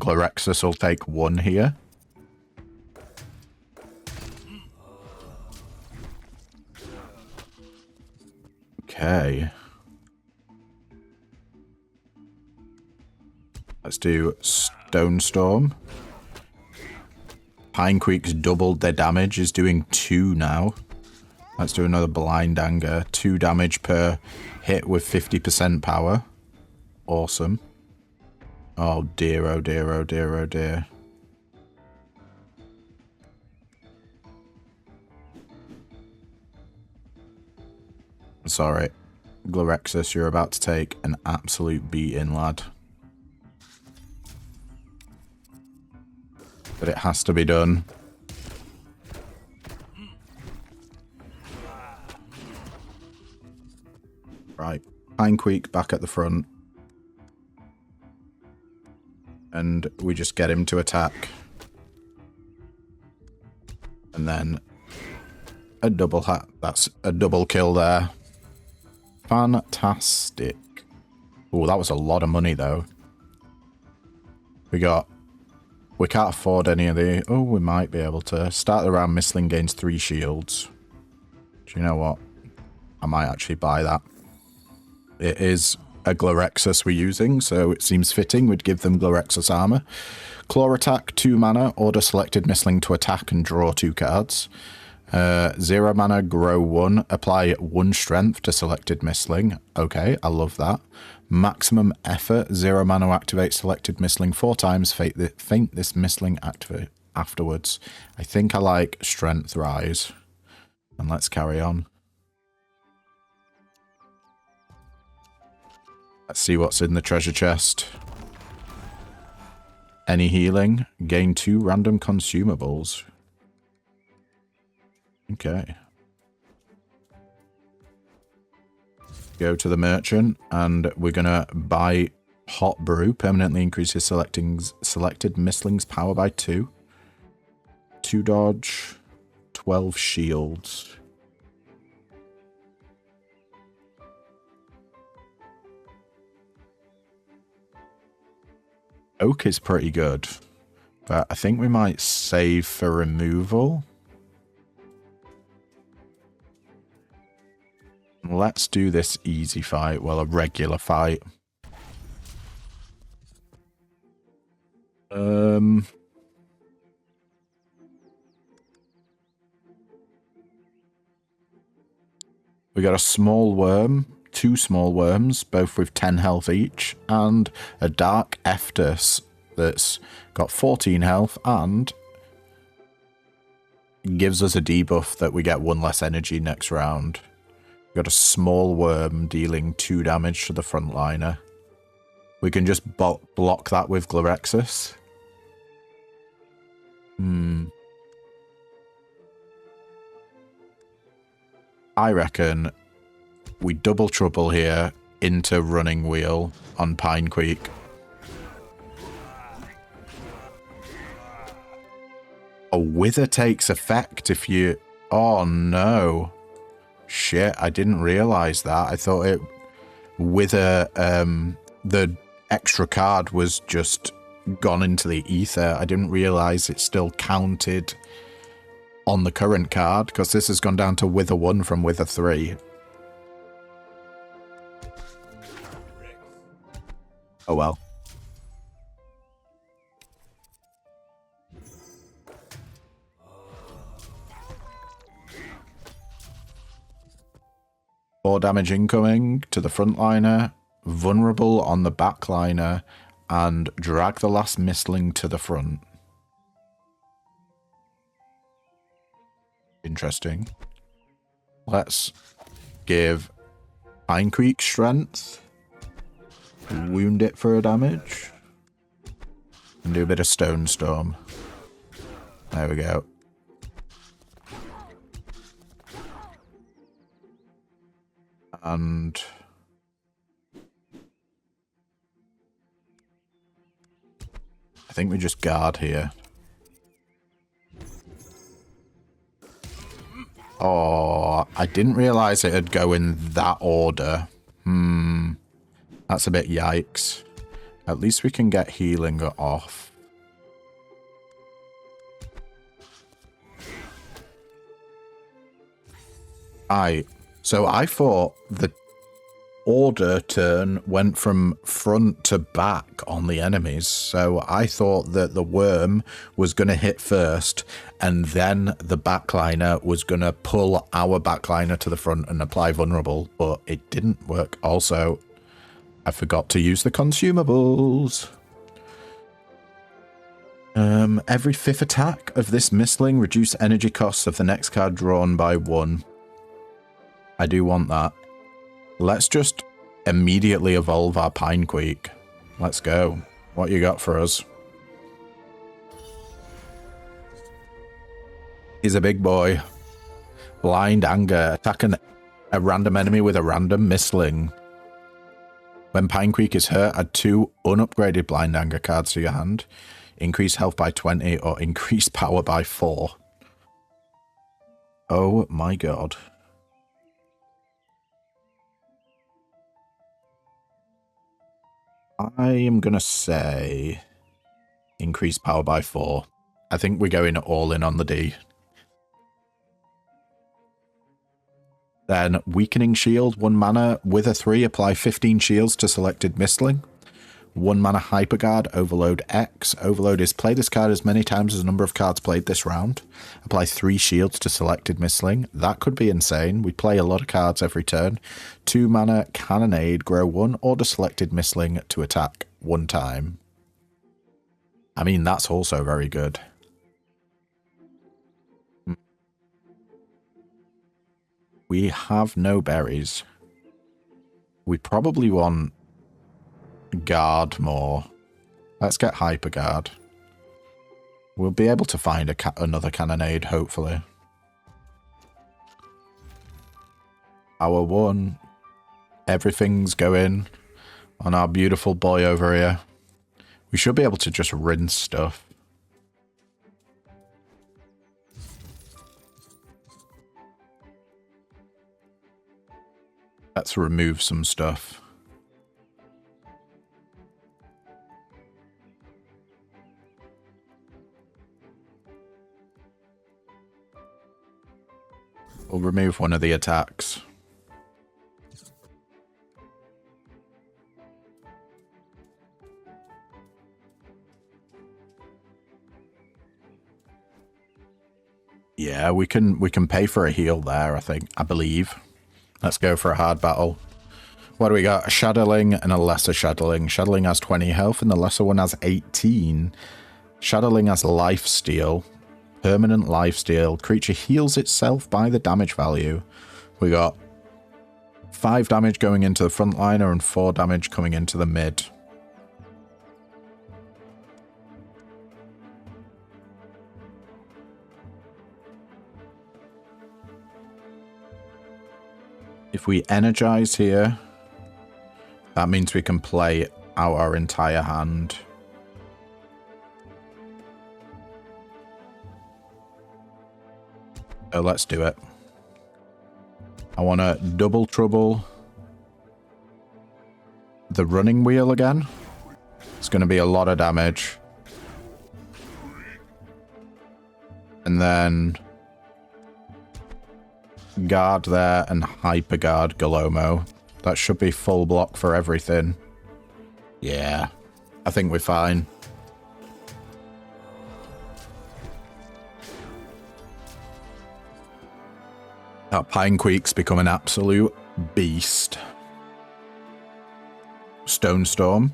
Glorexus will take 1 here. Okay. Let's do Stone Storm. Pine Creek's doubled their damage, is doing 2 now. Let's do another Blind Anger. 2 damage per hit with 50% power. Awesome. Oh dear, oh dear, oh dear, oh dear. Sorry. Glorexus, you're about to take an absolute beating, lad. But it has to be done. Right. Pine Creek back at the front. And we just get him to attack. And then a double hat. That's a double kill there. Fantastic. Oh, that was a lot of money, though. We can't afford any of the... Oh, we might be able to. Start the round, Mystling gains 3 shields. Do you know what? I might actually buy that. It is a Glorexus we're using, so it seems fitting we'd give them Glorexus armor. Claw attack, 2 mana. Order selected Mystling to attack and draw 2 cards. 0 mana, grow 1. Apply 1 strength to selected Mystling. Okay, I love that. Maximum effort, 0 mana, activate selected Mystling 4 times. Faint this Mystling activate afterwards. I think I like Strength Rise. And let's carry on. Let's see what's in the treasure chest. Any healing? Gain 2 random consumables. Okay. Go to the merchant, and we're gonna buy Hot Brew. Permanently increases selected Mystling's power by 2. 2 dodge, 12 shields. Oak is pretty good, but I think we might save for removal. Let's do this easy fight, well, a regular fight. We got a small worm, 2 small worms, both with 10 health each, and a dark Eftus that's got 14 health and gives us a debuff that we get 1 less energy next round. We got a small worm dealing 2 damage to the frontliner. We can just block that with Glorexus. I reckon we double trouble here into Running Wheel on Pine Creek. A Wither takes effect if you... Oh no. Shit, I didn't realise that. I thought it... Wither, the extra card was just gone into the ether. I didn't realise it still counted on the current card, because this has gone down to Wither 1 from Wither 3. Oh well. Four damage incoming to the frontliner, vulnerable on the backliner, and drag the last Mystling to the front. Interesting. Let's give Pine Creek strength. Wound it for a damage. And do a bit of Stone Storm. There we go. And I think we just guard here. Oh, I didn't realise it'd go in that order. That's a bit yikes. At least we can get healing off. So I thought the order turn went from front to back on the enemies. So I thought that the worm was going to hit first, and then the backliner was going to pull our backliner to the front and apply vulnerable, but it didn't work. Also, I forgot to use the consumables. Every 5th attack of this Mystling reduce energy costs of the next card drawn by 1. I do want that. Let's just immediately evolve our Pine Creek. Let's go. What you got for us? He's a big boy. Blind Anger. Attacking a random enemy with a random Mystling. When Pine Creek is hurt, add 2 unupgraded Blind Anger cards to your hand. Increase health by 20 or increase power by 4. Oh my god. I am going to say increase power by 4. I think we're going all in on the D. Then Weakening Shield, 1 mana, Wither 3, apply 15 shields to selected Mystling. 1 mana Hyperguard, Overload X. Overload is play this card as many times as the number of cards played this round. Apply 3 shields to selected Mystling. That could be insane. We play a lot of cards every turn. 2 mana Cannonade, grow 1, order selected Mystling to attack 1 time. I mean, that's also very good. We have no berries. We probably want guard more. Let's get hyper guard. We'll be able to find another cannonade, hopefully. Power 1. Everything's going on our beautiful boy over here. We should be able to just rinse stuff. Let's remove some stuff. We'll remove one of the attacks. Yeah, we can pay for a heal there, I believe. Let's go for a hard battle. What do we got? A Shadowling and a Lesser Shadowling. Shadowling has 20 health and the Lesser one has 18. Shadowling has Lifesteal. Permanent Lifesteal. Creature heals itself by the damage value. We got 5 damage going into the frontliner and 4 damage coming into the mid. If we energize here, that means we can play out our entire hand. So let's do it. I want to double trouble the running wheel again. It's going to be a lot of damage. And then guard there and hyper guard Galomo. That should be full block for everything. Yeah, I think we're fine. That Pine Queek's become an absolute beast. Stone Storm.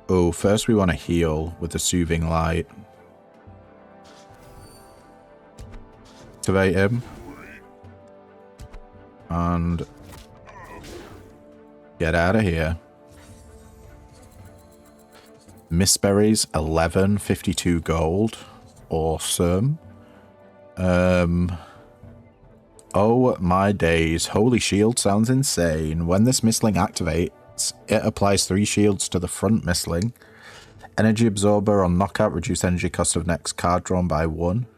Oh, first we want to heal with the Soothing Light. Activate him. And get out of here. Mistberries, 11, 52 gold. Awesome. Oh my days. Holy Shield sounds insane. When this Mystling activates, it applies 3 shields to the front Mystling. Energy Absorber on knockout, reduce energy cost of next card drawn by 1.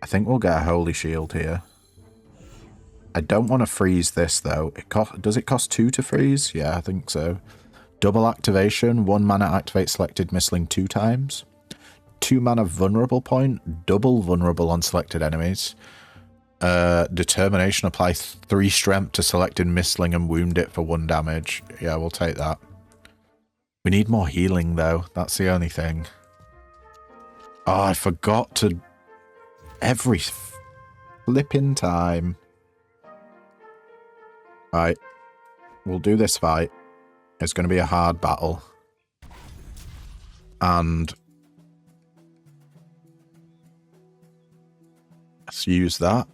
I think we'll get a Holy Shield here. I don't want to freeze this though. Does it cost 2 to freeze? Yeah, I think so. Double activation. 1 mana activate selected Mystling 2 times. 2 mana vulnerable point. Double vulnerable on selected enemies. Determination. Apply 3 strength to selected Mystling and wound it for 1 damage. Yeah, we'll take that. We need more healing though. That's the only thing. Oh, I forgot to... Every flipping time. Right, we'll do this fight. It's going to be a hard battle. And let's use that.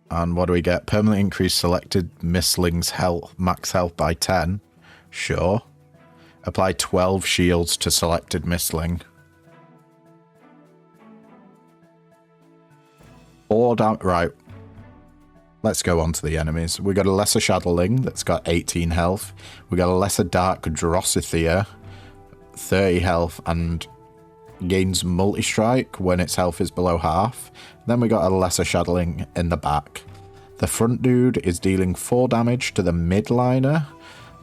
And what do we get? Permanently increase selected Mystling's health, max health by 10. Sure. Apply 12 shields to selected Mystling. Right. Let's go on to the enemies. We got a Lesser Shadowling that's got 18 health. We got a Lesser Dark Drossithia, 30 health, and gains multi-strike when its health is below half. Then we got a Lesser Shadowling in the back. The front dude is dealing 4 damage to the midliner.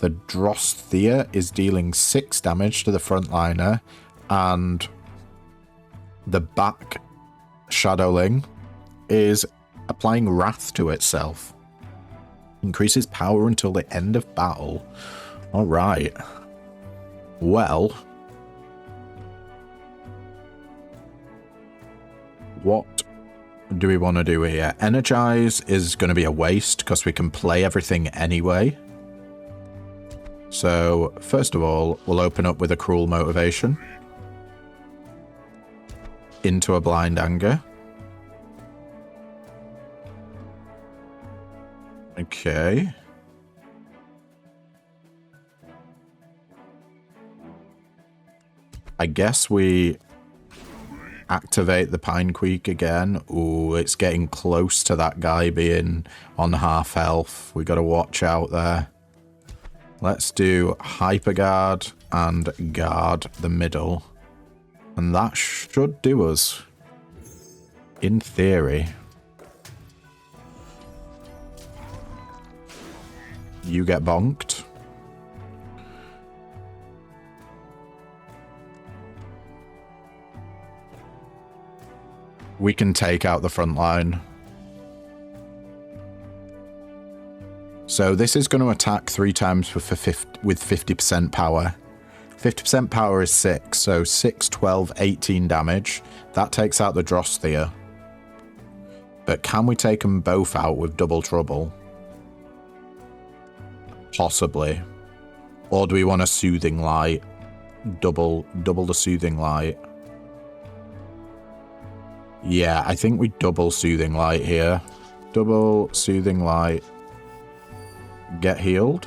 The Drossithia is dealing 6 damage to the frontliner. And the back Shadowling is applying Wrath to itself. Increases power until the end of battle. Alright. Well. What do we want to do here? Energize is going to be a waste because we can play everything anyway. So, first of all, we'll open up with a Cruel Motivation. Into a Blind Anger. Okay. I guess we activate the Pine Queek again. Ooh, it's getting close to that guy being on half health. We got to watch out there. Let's do Hyper Guard and Guard the middle. And that should do us. In theory. You get bonked. We can take out the front line. So this is going to attack 3 times with 50% power. 50% power is 6, so 6, 12, 18 damage. That takes out the Drossithia. But can we take them both out with double trouble? Possibly. Or do we want a soothing light? Double the soothing light. Yeah, I think we double soothing light here. Double soothing light. Get healed.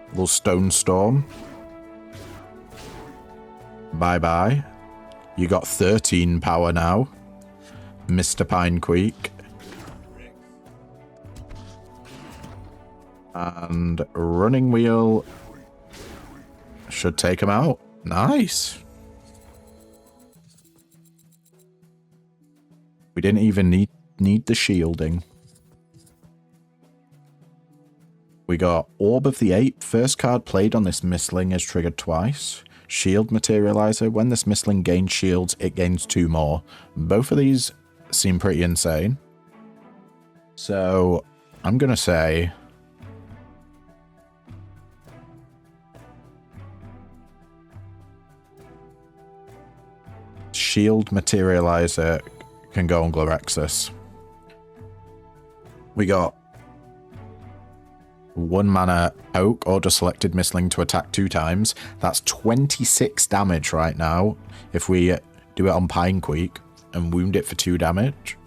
Little stone storm. Bye-bye. You got 13 power now, Mr. Pinequeak. And running wheel should take him out. Nice. We didn't even need the shielding. We got Orb of the Ape. First card played on this Mystling is triggered twice. Shield Materializer. When this Mystling gains shields, it gains 2 more. Both of these seem pretty insane. So, I'm going to say... Shield Materializer can go on Glorexus. We got 1 mana poke, order selected Mystling to attack 2 times. That's 26 damage right now if we do it on Pinequeak and wound it for 2 damage.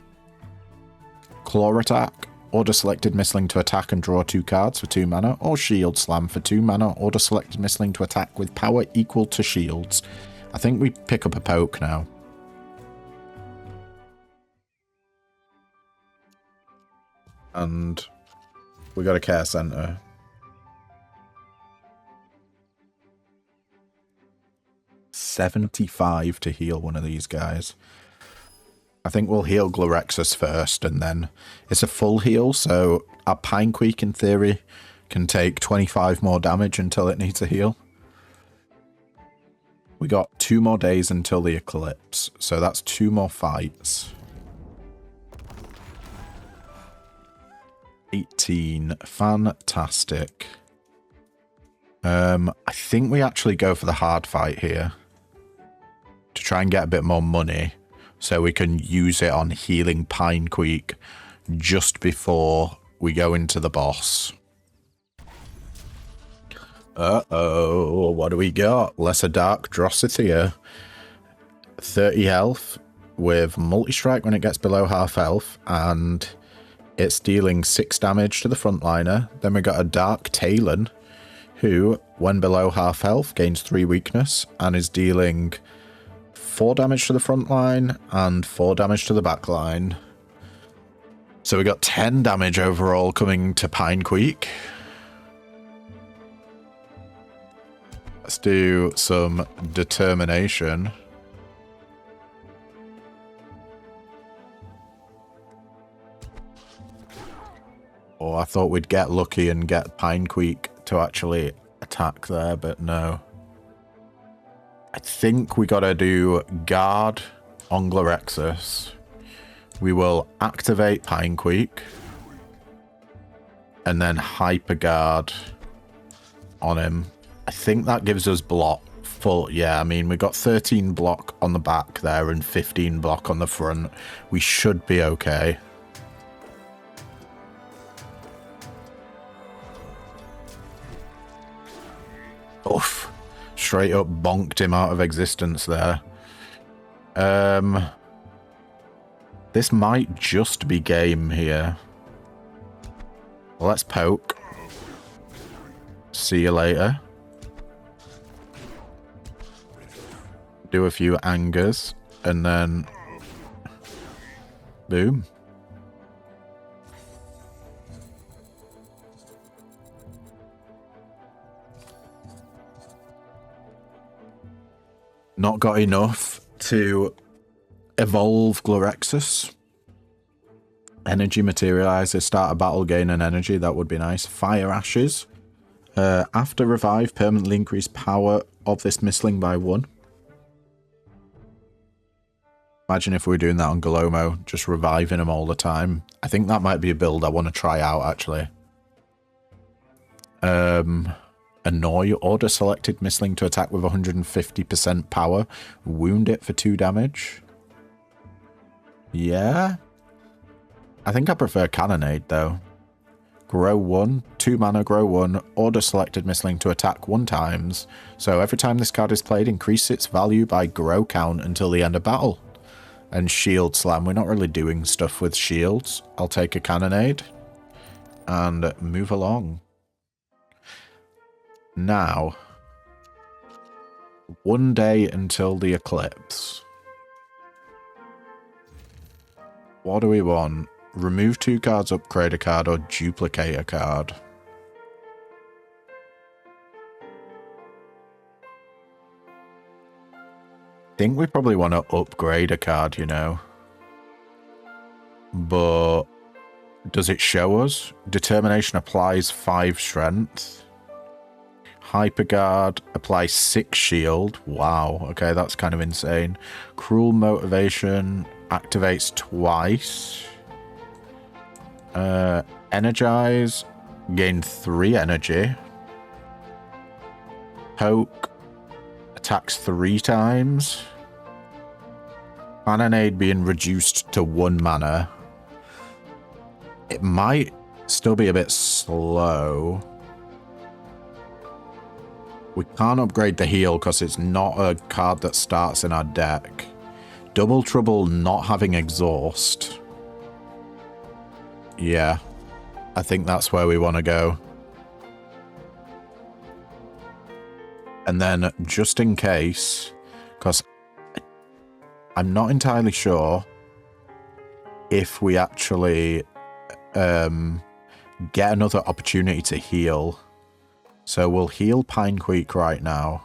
Claw attack, order selected Mystling to attack and draw 2 cards for 2 mana, or Shield Slam for 2 mana, order selected Mystling to attack with power equal to shields. I think we pick up a poke now. And we got a care center. $75 to heal one of these guys. I think we'll heal Glorexus first, and then it's a full heal, so our Pinequeak in theory can take 25 more damage until it needs a heal. We got 2 more days until the Eclipse, so that's 2 more fights. 18. Fantastic. I think we actually go for the hard fight here to try and get a bit more money so we can use it on healing Pinequeak just before we go into the boss. Uh-oh, what do we got? Lesser Dark Drossatia. 30 health with multi-strike when it gets below half health, and it's dealing 6 damage to the frontliner. Then we got a Dark Talon, who, when below half health, gains 3 weakness, and is dealing 4 damage to the front line and 4 damage to the back line. So we got 10 damage overall coming to Pinequeak. Let's do some determination. Oh, I thought we'd get lucky and get Pinequeak to actually attack there, but no. I think we gotta do Guard on Glorexus. We will activate Pinequeak and then Hyper Guard on him. I think that gives us block full. Yeah, I mean, we got 13 block on the back there and 15 block on the front. We should be okay. Oof. Straight up bonked him out of existence there. This might just be game here. Let's poke. See you later. Do a few angers, and then boom. Not got enough to evolve Glorexus. Energy Materializer, start a battle, gain an energy, that would be nice. Fire Ashes. After revive, permanently increase power of this Mystling by 1. Imagine if we were doing that on Galomo, just reviving him all the time. I think that might be a build I want to try out, actually. Annoy, order selected Mystling to attack with 150% power. Wound it for 2 damage. Yeah. I think I prefer Cannonade, though. Grow 1, 2 mana, grow 1, order selected Mystling to attack 1 times. So every time this card is played, increase its value by grow count until the end of battle. And Shield Slam. We're not really doing stuff with shields. I'll take a Cannonade and move along. Now, 1 day until the Eclipse. What do we want? Remove 2 cards, upgrade a card, or duplicate a card. I think we probably want to upgrade a card, you know. But does it show us? Determination applies 5 strength. Hyperguard applies 6 shield. Wow, okay, that's kind of insane. Cruel Motivation activates twice. Energize, gain 3 energy. Poke, attacks 3 times. Cannonade being reduced to 1 mana. It might still be a bit slow. We can't upgrade the heal because it's not a card that starts in our deck. Double Trouble not having exhaust. Yeah, I think that's where we want to go. And then, just in case, because I'm not entirely sure if we actually get another opportunity to heal. So we'll heal Pinequeak right now.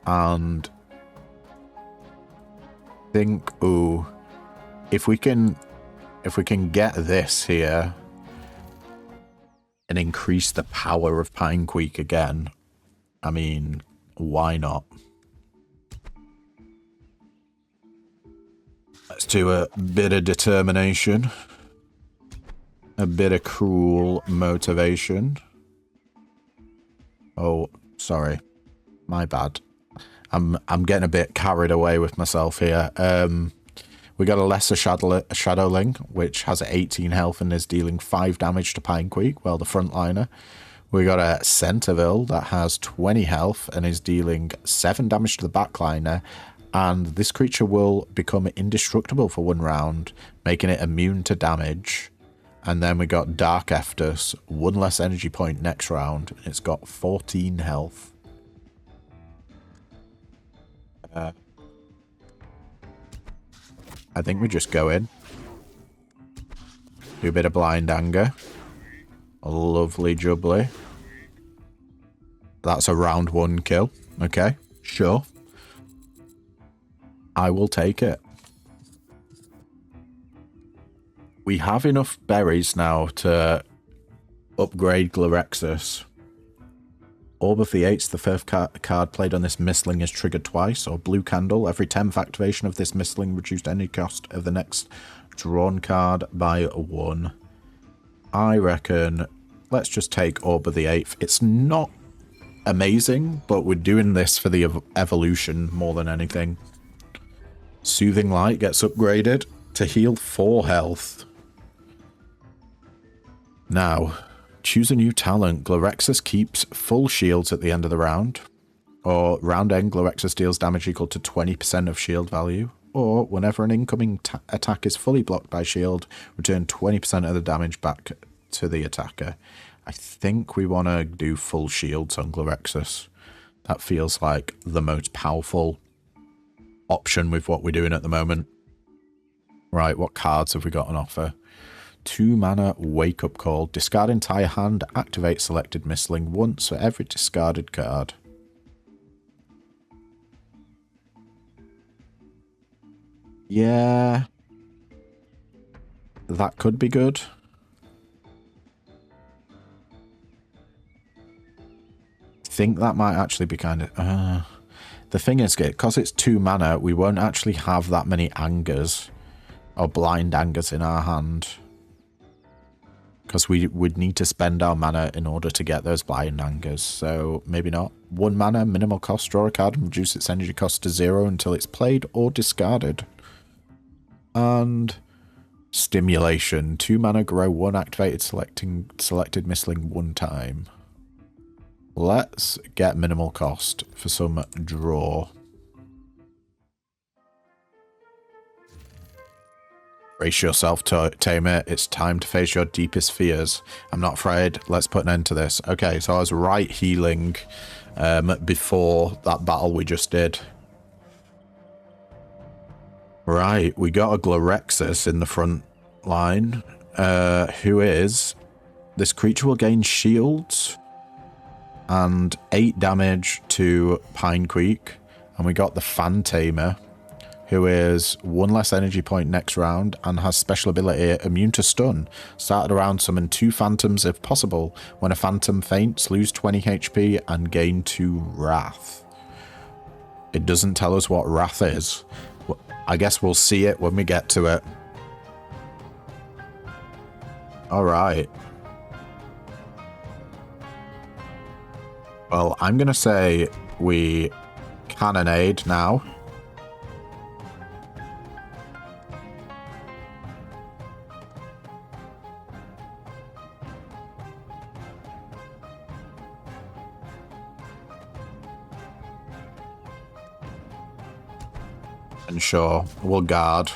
And think, ooh, if we can get this here and increase the power of Pinequeak again, I mean, why not? Let's do a bit of determination. A bit of cruel motivation. Oh, sorry. My bad. I'm getting a bit carried away with myself here. We got a lesser Shadowling, which has 18 health and is dealing 5 damage to Pinequeak, well, the frontliner. We got a Centerville that has 20 health and is dealing 7 damage to the backliner. And this creature will become indestructible for 1 round, making it immune to damage. And then we got Dark Eftus, 1 less energy point next round. It's got 14 health. I think we just go in. Do a bit of Blind Anger. Lovely jubbly. That's a round 1 kill. Okay, sure. I will take it. We have enough berries now to upgrade Glorexus. Orb of the Eights, the first card played on this Mystling is triggered twice, or Blue Candle. Every 10th activation of this Mystling reduced any cost of the next drawn card by 1. I reckon let's just take Orb of the Eighth. It's not amazing, but we're doing this for the evolution more than anything. Soothing Light gets upgraded to heal 4 health. Now, choose a new talent. Glorexus keeps full shields at the end of the round. Or round end, Glorexus deals damage equal to 20% of shield value. Or whenever an incoming attack is fully blocked by shield, return 20% of the damage back to the attacker. I think we want to do full shields on Glorexus. That feels like the most powerful option with what we're doing at the moment. Right, what cards have we got on offer? 2 mana Wake Up Call. Discard entire hand. Activate selected Mystling once for every discarded card. Yeah. That could be good. I think that might actually be kind of... the thing is, because it's 2 mana, we won't actually have that many Angers or Blind Angers in our hand. Because we would need to spend our mana in order to get those Blind Angers, so maybe not. 1 mana, minimal cost, draw a card and reduce its energy cost to 0 until it's played or discarded. And Stimulation. 2 mana, grow 1 activated selected Mystling 1 time. Let's get minimal cost for some draw. Brace yourself, Tamer. It's time to face your deepest fears. I'm not afraid. Let's put an end to this. Okay, so I was right healing before that battle we just did. Right, we got a Glorexus in the front line. Who is... This creature will gain shields and 8 damage to Pine Creek. And we got the Fan Tamer, who is 1 less energy point next round and has special ability immune to stun. Started around, summon 2 phantoms if possible. When a phantom faints, lose 20 HP and gain 2 wrath. It doesn't tell us what wrath is. I guess we'll see it when we get to it. Alright. Well, I'm going to say we cannonade now. And sure, we'll guard.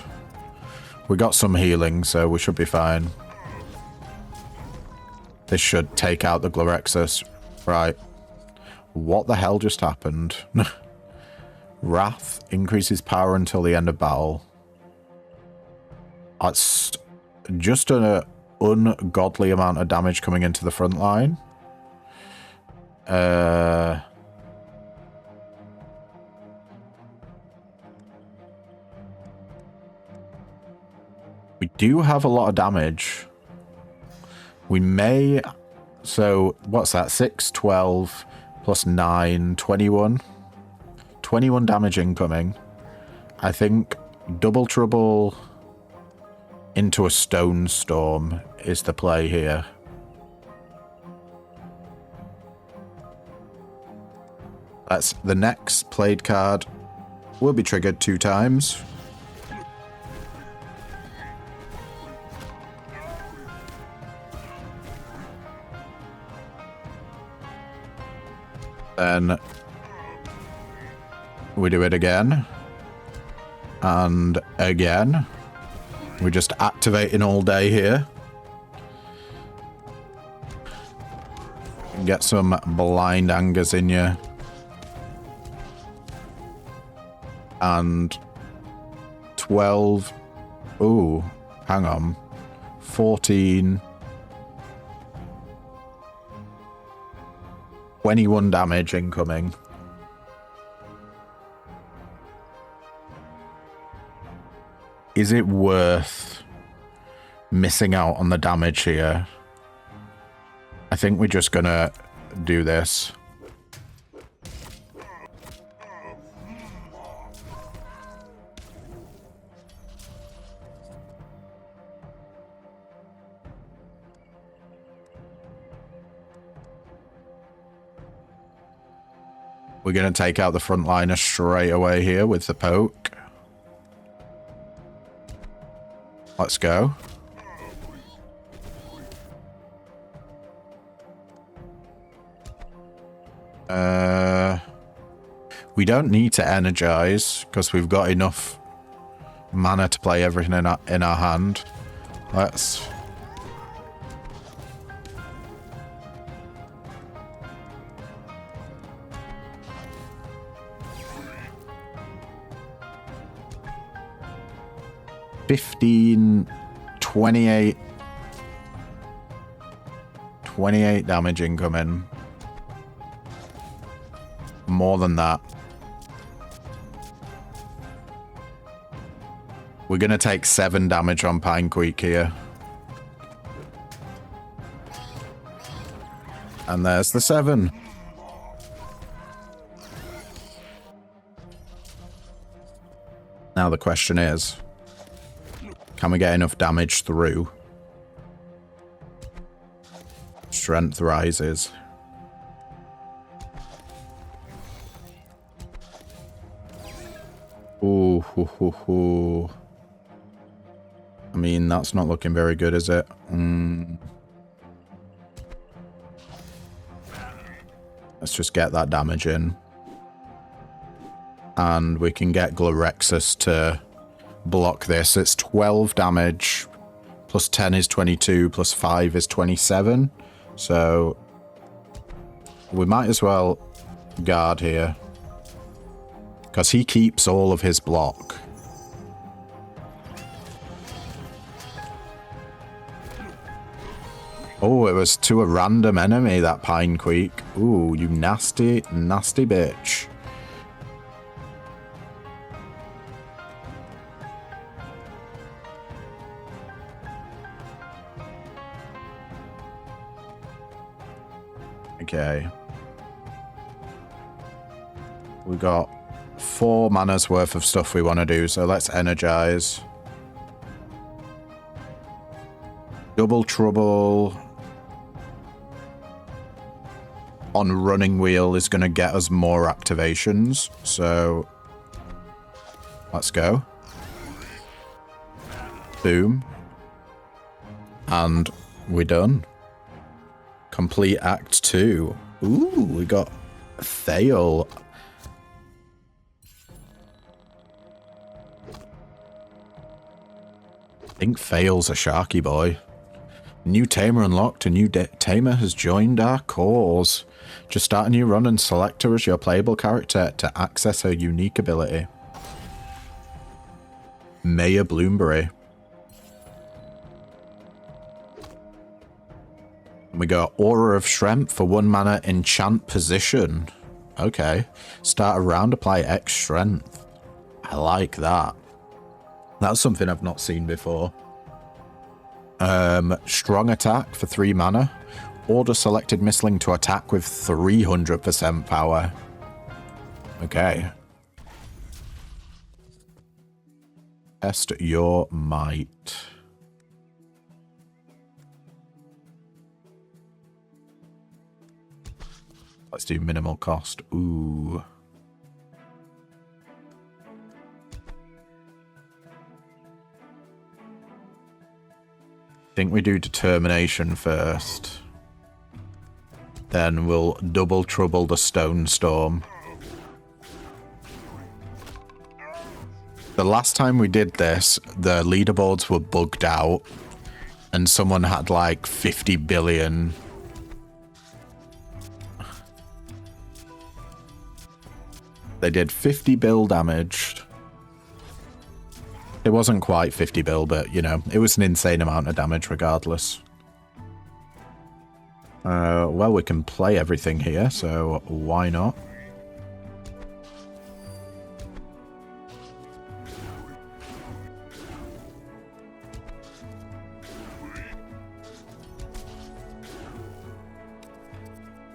We got some healing, so we should be fine. This should take out the Glorexus. Right. What the hell just happened? Wrath increases power until the end of battle. That's just an ungodly amount of damage coming into the front line. We do have a lot of damage. We may... So, what's that? 6, 12, plus 9, 21. 21 damage incoming. I think Double Trouble into a Stone Storm is the play here. That's the next played card. Will be triggered 2 times. Then we do it again. And again. We're just activating all day here. Get some blind angers in you. And 12. Ooh, hang on. 14. 21 damage incoming. Is it worth missing out on the damage here? I think we're just gonna do this. We're going to take out the frontliner straight away here with the poke. Let's go. We don't need to energize because we've got enough mana to play everything in our hand. Let's... $15, 28 damage incoming. More than that. We're going to take 7 damage on Pine Creek here. And there's the 7. Now the question is, can we get enough damage through? Strength rises. Ooh, hoo, hoo, hoo. mean, that's not looking very good, is it? Let's just get that damage in. And we can get Glorexus to block this. It's 12 damage, plus 10 is 22, plus 5 is 27. So we might as well guard here, because he keeps all of his block. Oh, it was to a random enemy, that Pine Queek. Ooh, you nasty, nasty bitch. Okay. We got 4 mana's worth of stuff we want to do, so let's energize. Double Trouble on Running Wheel is going to get us more activations, so let's go. Boom. And we're done. Complete Act 2. Ooh, we got Fail. I think Fail's a Sharky boy. New Tamer unlocked. A new Tamer has joined our cause. Just start a new run and select her as your playable character to access her unique ability. Maya Bloomberry. We got Aura of Strength for 1 mana enchant position. Okay. Start a round, apply X strength. I like that. That's something I've not seen before. Strong attack for 3 mana. Order selected Mystling to attack with 300% power. Okay. Test your might. Let's do minimal cost. Ooh. I think we do determination first. Then we'll double trouble the Stone Storm. The last time we did this, the leaderboards were bugged out. And someone had like 50 billion. They did 50 bill damage. It wasn't quite 50 bill, but, you know, it was an insane amount of damage regardless. Well, we can play everything here, so why not?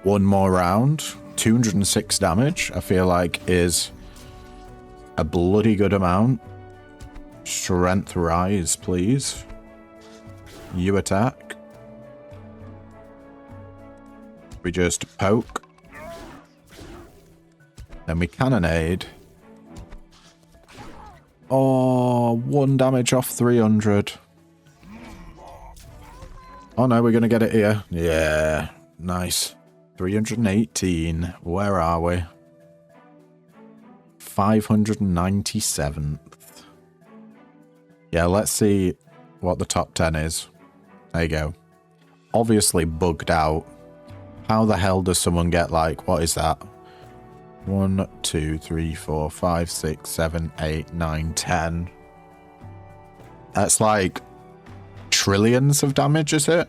One more round. 206 damage, I feel like, is a bloody good amount. Strength rise, please. You attack. We just poke. Then we cannonade. Oh, 1 damage off 300. Oh no, we're gonna get it here. Yeah, nice. 318. Where are we? 597th. Yeah, let's see what the top 10 is. There you go. Obviously bugged out. How the hell does someone get, like, what is that? 1, 2, 3, 4, 5, 6, 7, 8, 9, 10. That's like trillions of damage, is it?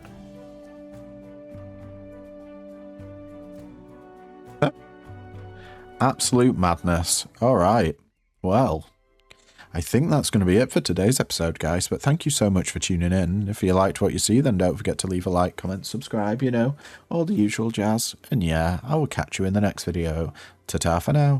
Absolute madness. All right. Well, I think that's going to be it for today's episode, guys. But thank you so much for tuning in. If you liked what you see, then don't forget to leave a like, comment, subscribe, you know, all the usual jazz. And yeah, I will catch you in the next video. Ta-ta for now.